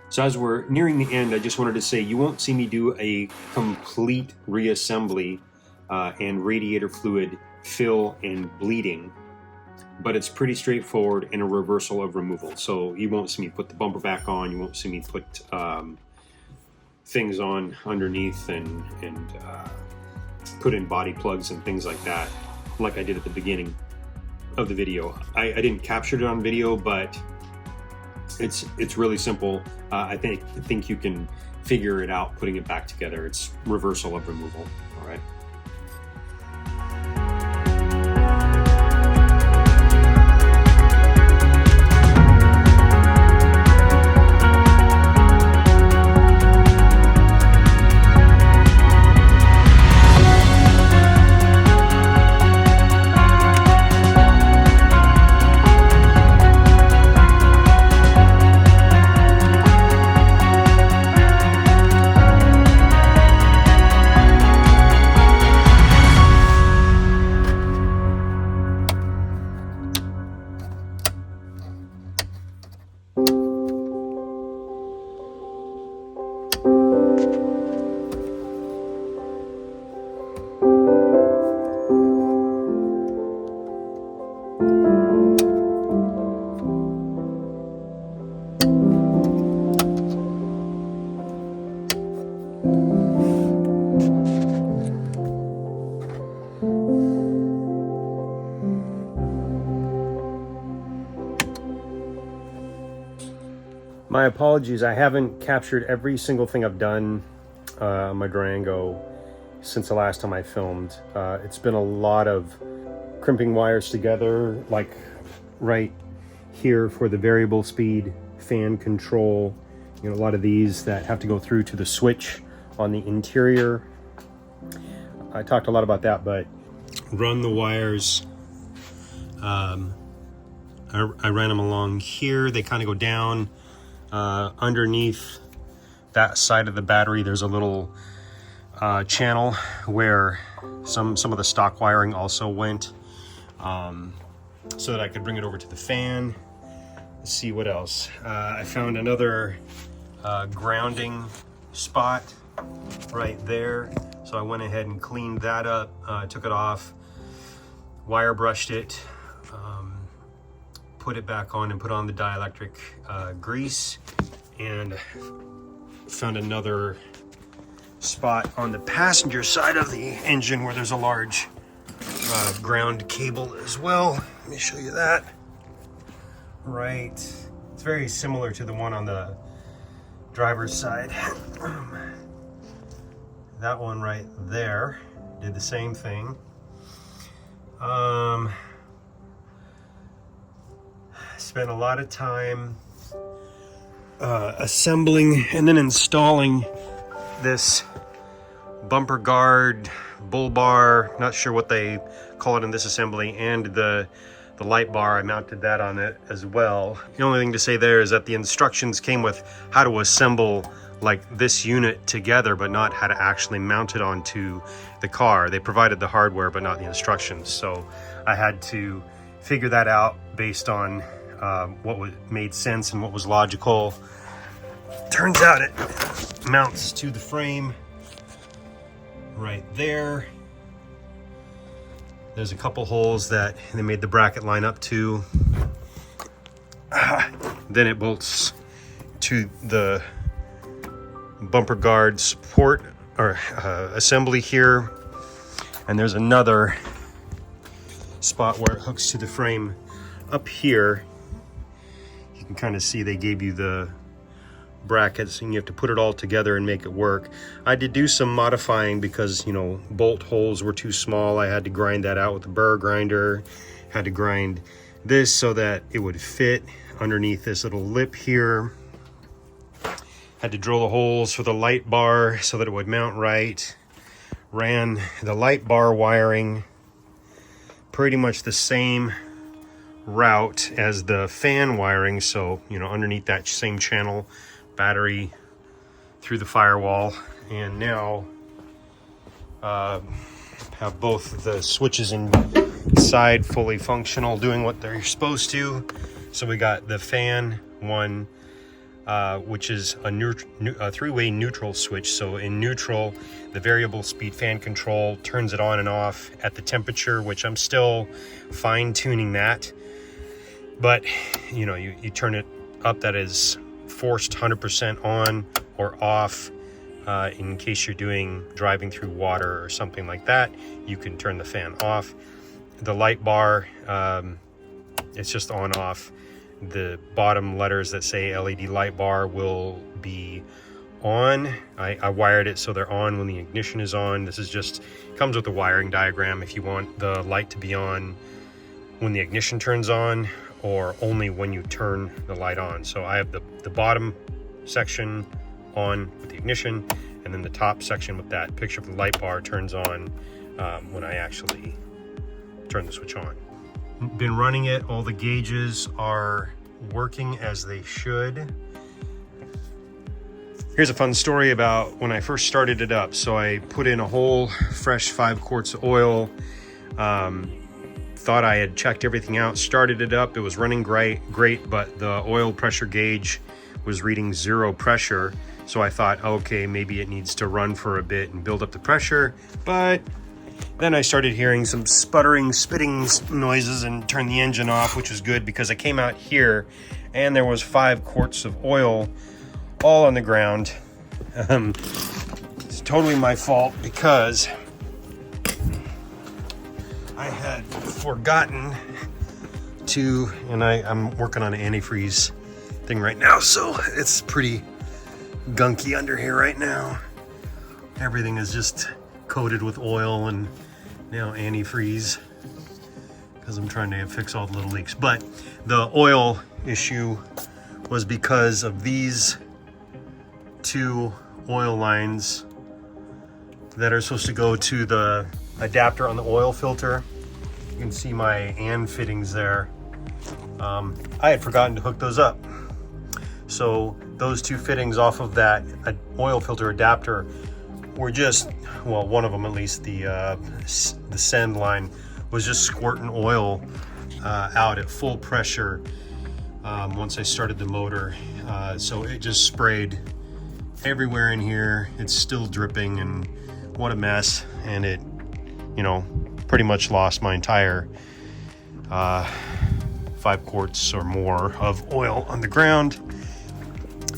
So as we're nearing the end, I just wanted to say you won't see me do a complete reassembly and radiator fluid fill and bleeding, but it's pretty straightforward and a reversal of removal. So you won't see me put the bumper back on, you won't see me put things on underneath and put in body plugs and things like that, like I did at the beginning of the video. I didn't capture it on video, but it's really simple. I think you can figure it out putting it back together. It's reversal of removal. All right. My apologies, I haven't captured every single thing I've done on my Durango since the last time I filmed. It's been a lot of crimping wires together, like right here for the variable speed fan control. You know, a lot of these that have to go through to the switch on the interior. I talked a lot about that, but run the wires. I ran them along here. They kind of go down. Underneath that side of the battery, there's a little channel where some of the stock wiring also went, so that I could bring it over to the fan. Let's see what else. I found another grounding spot right there, so I went ahead and cleaned that up, took it off, wire brushed it, put it back on and put on the dielectric grease, and found another spot on the passenger side of the engine where there's a large ground cable as well. Let me show you that. Right, it's very similar to the one on the driver's side. That one right there did the same thing. Spent a lot of time assembling and then installing this bumper guard, bull bar, not sure what they call it in this assembly, and the light bar. I mounted that on it as well. The only thing to say there is that the instructions came with how to assemble like this unit together, but not how to actually mount it onto the car. They provided the hardware, but not the instructions. So I had to figure that out based on what made sense and what was logical. Turns out it mounts to the frame right there. There's a couple holes that they made the bracket line up to. Then it bolts to the bumper guard support or assembly here. And there's another spot where it hooks to the frame up here. You can kind of see they gave you the brackets and you have to put it all together and make it work. I did do some modifying because, you know, bolt holes were too small. I had to grind that out with a burr grinder. Had to grind this so that it would fit underneath this little lip here. Had to drill the holes for the light bar so that it would mount right. Ran the light bar wiring pretty much the same route as the fan wiring, so you know, underneath that same channel, battery through the firewall. And now have both the switches inside fully functional, doing what they're supposed to. So we got the fan one which is a three-way neutral switch. So in neutral, the variable speed fan control turns it on and off at the temperature, which I'm still fine-tuning that. But you know, you turn it up, that is forced 100% on or off. In case you're driving through water or something like that, you can turn the fan off. The light bar, it's just on off. The bottom letters that say LED light bar will be on. I wired it so they're on when the ignition is on. This is just comes with a wiring diagram if you want the light to be on when the ignition turns on, or only when you turn the light on. So I have the bottom section on with the ignition, and then the top section with that picture of the light bar turns on when I actually turn the switch on. Been running it, all the gauges are working as they should. Here's a fun story about when I first started it up. So I put in a whole fresh 5 quarts of oil, thought I had checked everything out, started it up, it was running great, but the oil pressure gauge was reading 0 pressure. So I thought, okay, maybe it needs to run for a bit and build up the pressure. But then I started hearing some sputtering, spitting noises and turned the engine off, which was good because I came out here and there was 5 quarts of oil all on the ground. It's totally my fault because I had forgotten to, and I'm working on an antifreeze thing right now, so it's pretty gunky under here right now. Everything is just coated with oil and now antifreeze because I'm trying to fix all the little leaks. But the oil issue was because of these 2 oil lines that are supposed to go to the adapter on the oil filter. You can see my AND fittings there. I had forgotten to hook those up. So those 2 fittings off of that oil filter adapter were just, well, one of them at least, the send line was just squirting oil out at full pressure once I started the motor. So it just sprayed everywhere in here. It's still dripping, and what a mess. And it, you know, pretty much lost my entire 5 quarts or more of oil on the ground.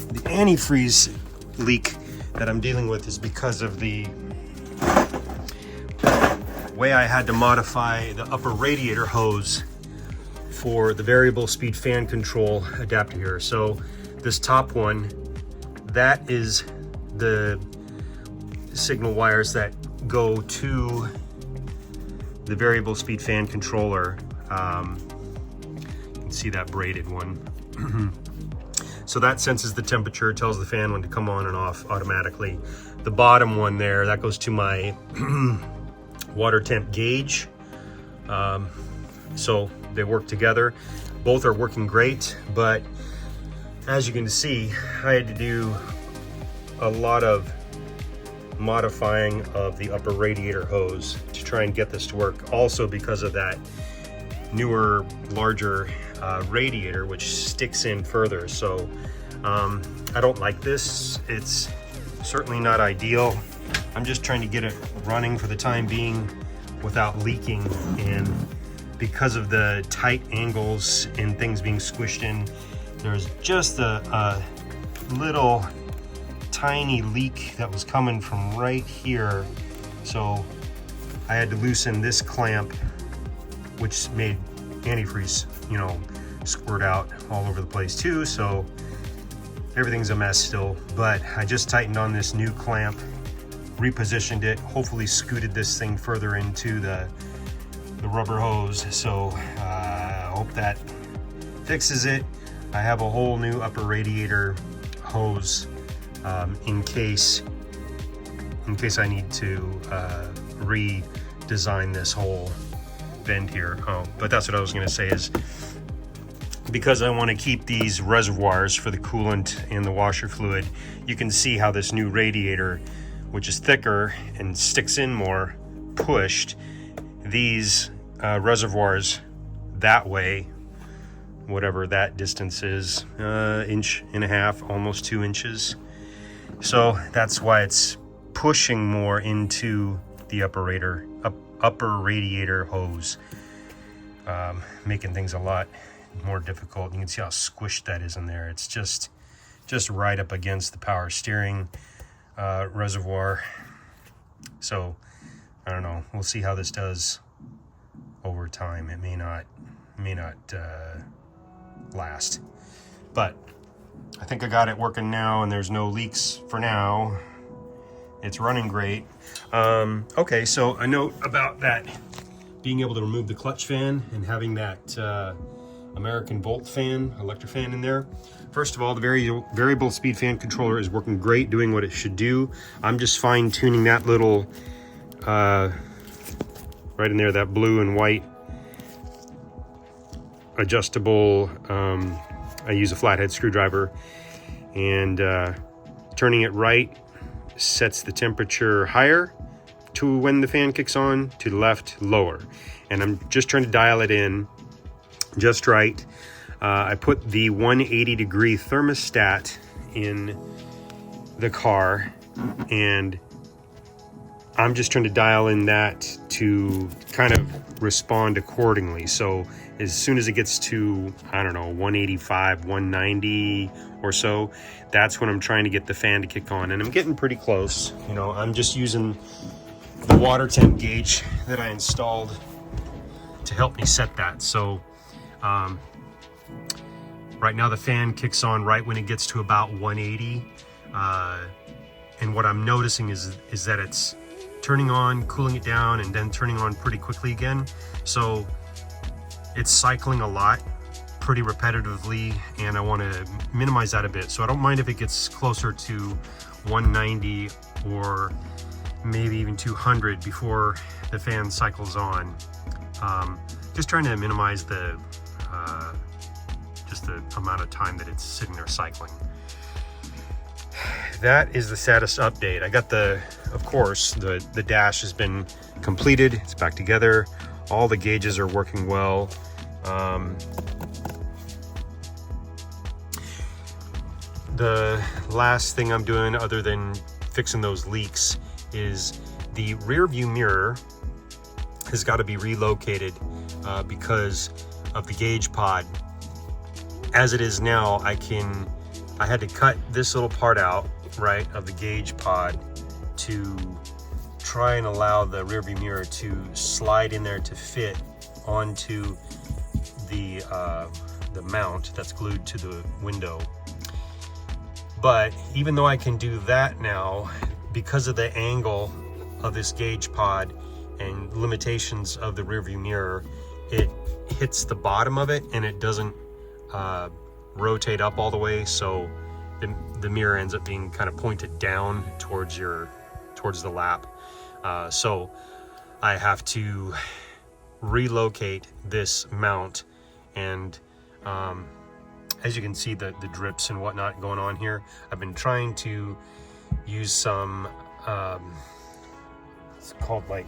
The antifreeze leak that I'm dealing with is because of the way I had to modify the upper radiator hose for the variable speed fan control adapter here. So this top one, that is the signal wires that go to the variable speed fan controller. You can see that braided one. So that senses the temperature, tells the fan when to come on and off automatically. The bottom one there, that goes to my water temp gauge. So they work together. Both are working great, but as you can see, I had to do a lot of modifying of the upper radiator hose to try and get this to work. Also because of that newer, larger radiator, which sticks in further. So I don't like this. It's certainly not ideal. I'm just trying to get it running for the time being without leaking, and because of the tight angles and things being squished in, there's just a little tiny leak that was coming from right here. So I had to loosen this clamp, which made antifreeze, you know, squirt out all over the place too. So everything's a mess still, but I just tightened on this new clamp, repositioned it, hopefully scooted this thing further into the rubber hose. So I hope that fixes it. I have a whole new upper radiator hose in case I need to redesign this whole bend here. But that's what I was going to say, is because I want to keep these reservoirs for the coolant and the washer fluid, you can see how this new radiator, which is thicker and sticks in more, pushed these reservoirs that way, whatever that distance is, 1.5 inches, almost 2 inches. So that's why it's pushing more into the upper radiator hose, making things a lot more difficult. You can see how squished that is in there. It's just right up against the power steering reservoir. So I don't know, we'll see how this does over time. It may not last, but I think I got it working now, and there's no leaks for now. It's running great. Okay, so a note about that, being able to remove the clutch fan and having that American Bolt fan, electric fan in there. First of all, the variable speed fan controller is working great, doing what it should do. I'm just fine tuning that little, right in there, that blue and white adjustable, I use a flathead screwdriver, and turning it right sets the temperature higher to when the fan kicks on, to the left, lower. And I'm just trying to dial it in just right. I put the 180-degree thermostat in the car, and I'm just trying to dial in that to kind of respond accordingly. So as soon as it gets to, I don't know, 185, 190 or so, that's when I'm trying to get the fan to kick on. And I'm getting pretty close. You know, I'm just using the water temp gauge that I installed to help me set that. So right now the fan kicks on right when it gets to about 180. And what I'm noticing is that it's turning on, cooling it down, and then turning on pretty quickly again. So it's cycling a lot, pretty repetitively, and I want to minimize that a bit. So I don't mind if it gets closer to 190 or maybe even 200 before the fan cycles on. Just trying to minimize the just the amount of time that it's sitting there cycling. That is the status update. I got of course, the dash has been completed. It's back together. All the gauges are working well. The last thing I'm doing, other than fixing those leaks, is the rear view mirror has got to be relocated because of the gauge pod. As it is now, I had to cut this little part out, right, of the gauge pod to try and allow the rear view mirror to slide in there to fit onto the mount that's glued to the window. But even though I can do that now, because of the angle of this gauge pod and limitations of the rear view mirror, it hits the bottom of it and it doesn't rotate up all the way, so the mirror ends up being kind of pointed down towards the lap. So I have to relocate this mount, and as you can see, the drips and whatnot going on here. I've been trying to use some it's called like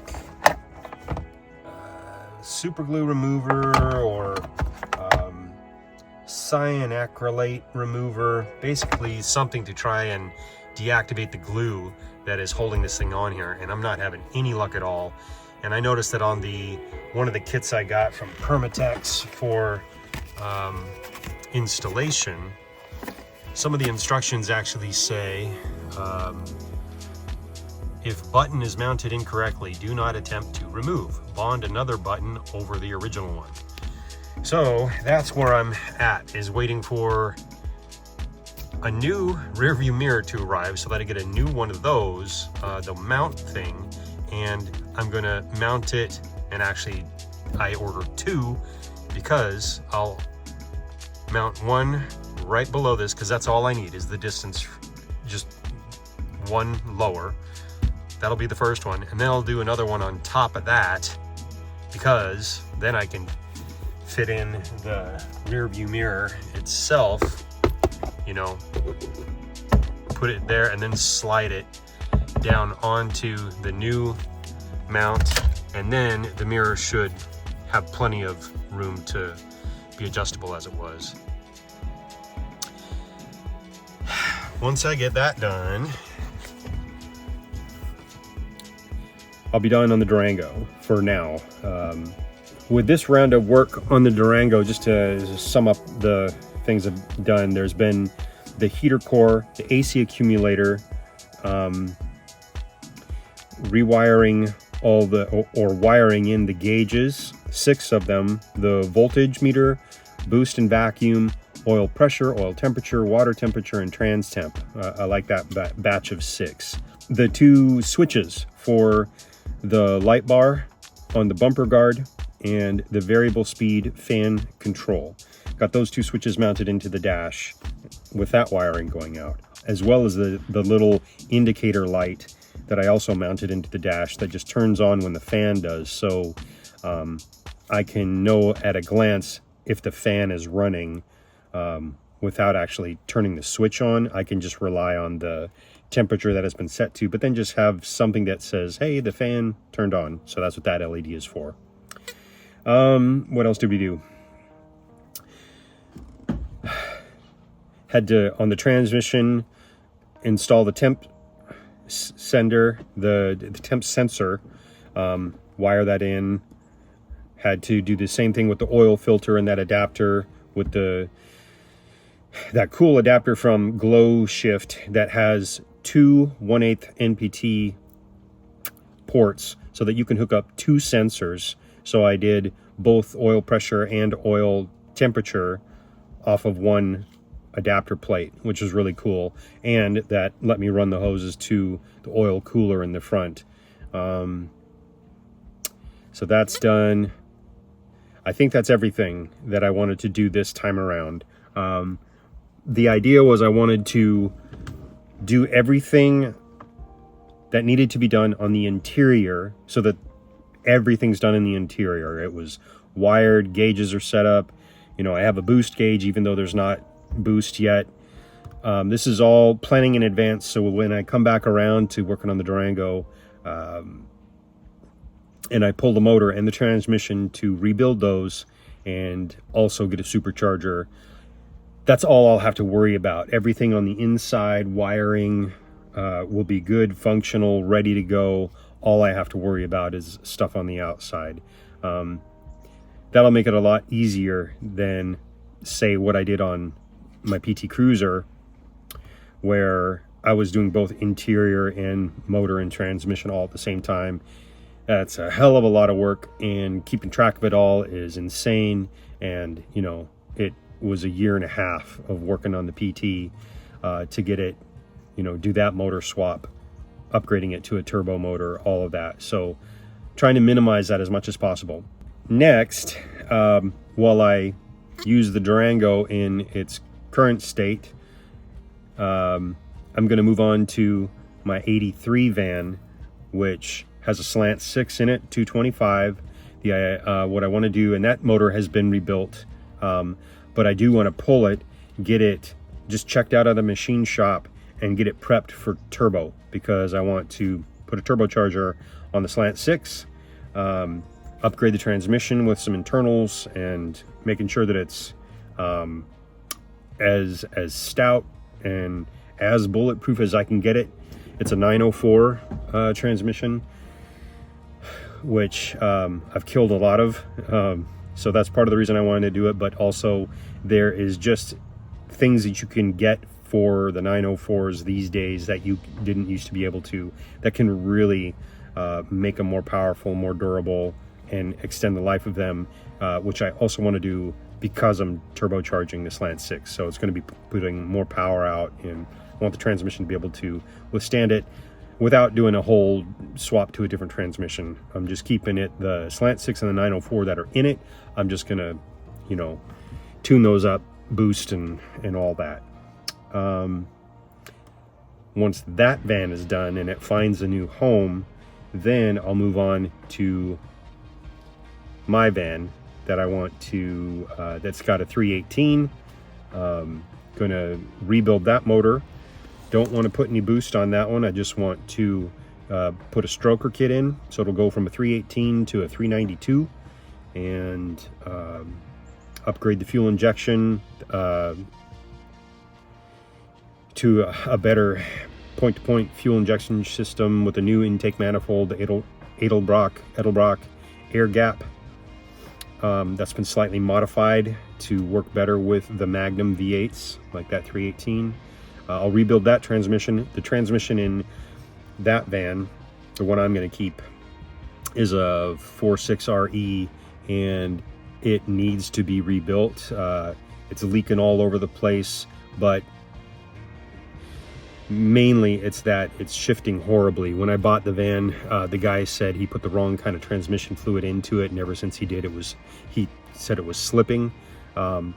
super glue remover or cyanacrylate remover, basically something to try and deactivate the glue that is holding this thing on here, and I'm not having any luck at all. And I noticed that on one of the kits I got from Permatex for installation, some of the instructions actually say if button is mounted incorrectly, do not attempt to remove. Bond another button over the original one. So that's where I'm at, is waiting for a new rear view mirror to arrive so that I get a new one of those, the mount thing, and I'm gonna mount it. And actually I ordered two because I'll mount one right below this, because that's all I need is the distance, just one lower. That'll be the first one, and then I'll do another one on top of that, because then I can fit in the rear view mirror itself, you know, put it there and then slide it down onto the new mount, and then the mirror should have plenty of room to be adjustable as it was. Once I get that done, I'll be done on the Durango for now. With this round of work on the Durango, just to sum up the things I've done, there's been the heater core, the AC accumulator, rewiring all the, or wiring in the gauges, 6 of them, the voltage meter, boost and vacuum, oil pressure, oil temperature, water temperature, and trans temp. I like that batch of 6. The 2 switches for the light bar on the bumper guard and the variable speed fan control. Got those 2 switches mounted into the dash with that wiring going out, as well as the little indicator light that I also mounted into the dash that just turns on when the fan does. So I can know at a glance if the fan is running without actually turning the switch on. I can just rely on the temperature that has been set to, but then just have something that says, hey, the fan turned on. So that's what that LED is for. What else did we do? Had to, on the transmission, install the temp sender, the temp sensor, wire that in. Had to do the same thing with the oil filter and that adapter with that cool adapter from Glow Shift that has 2 1/8 NPT ports so that you can hook up 2 sensors. So I did both oil pressure and oil temperature off of one adapter plate, which is really cool, and that let me run the hoses to the oil cooler in the front. So that's done. I think that's everything that I wanted to do this time around. The idea was I wanted to do everything that needed to be done on the interior so that everything's done in the interior. It was wired, gauges are set up. You know, I have a boost gauge even though there's not boost yet. This is all planning in advance, so when I come back around to working on the Durango and I pull the motor and the transmission to rebuild those and also get a supercharger, that's all I'll have to worry about. Everything on the inside, wiring, will be good, functional, ready to go. All I have to worry about is stuff on the outside. That'll make it a lot easier than, say, what I did on my PT Cruiser, where I was doing both interior and motor and transmission all at the same time. That's a hell of a lot of work, and keeping track of it all is insane. And, you know, it was 1.5 years of working on the PT to get it, you know, do that motor swap, upgrading it to a turbo motor, all of that. So trying to minimize that as much as possible. Next, while I use the Durango in its current state, I'm going to move on to my 83 van, which has a slant 6 in it, 225. What I want to do, and that motor has been rebuilt, but I do want to pull it, get it just checked out of the machine shop, and get it prepped for turbo, because I want to put a turbocharger on the slant 6, upgrade the transmission with some internals, and making sure that it's as stout and as bulletproof as I can get it. It's a 904 transmission, which I've killed a lot of, so that's part of the reason I wanted to do it. But also there is just things that you can get for the 904s these days that you didn't used to be able to, that can really make them more powerful, more durable, and extend the life of them, which I also want to do because I'm turbocharging the slant 6. So it's going to be putting more power out, and I want the transmission to be able to withstand it without doing a whole swap to a different transmission. I'm just keeping it, the slant 6 and the 904 that are in it, I'm just going to, you know, tune those up, boost, and all that. Once that van is done and it finds a new home, then I'll move on to my van that I want to, that's got a 318. Gonna rebuild that motor. Don't want to put any boost on that one. I just want to put a stroker kit in, so it'll go from a 318 to a 392, and upgrade the fuel injection to a better point-to-point fuel injection system with a new intake manifold, the Edelbrock air gap. That's been slightly modified to work better with the Magnum V8s, like that 318. I'll rebuild that transmission. The transmission in that van, the one I'm going to keep, is a 4.6RE, and it needs to be rebuilt. It's leaking all over the place, but mainly it's that it's shifting horribly. When I bought the van, the guy said he put the wrong kind of transmission fluid into it, and ever since he did, he said it was slipping. When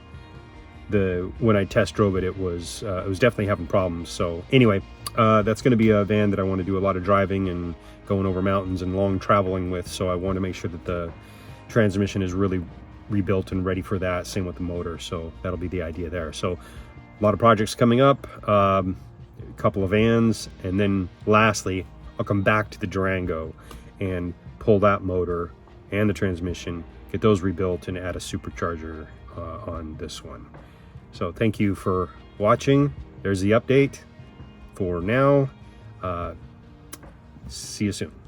I test drove it, it was definitely having problems. So anyway, that's going to be a van that I want to do a lot of driving and going over mountains and long traveling with. So I want to make sure that the transmission is really rebuilt and ready for that. Same with the motor. So that'll be the idea there. So a lot of projects coming up. A couple of vans, and then lastly I'll come back to the Durango and pull that motor and the transmission, get those rebuilt, and add a supercharger on this one. So thank you for watching. There's the update for now. See you soon.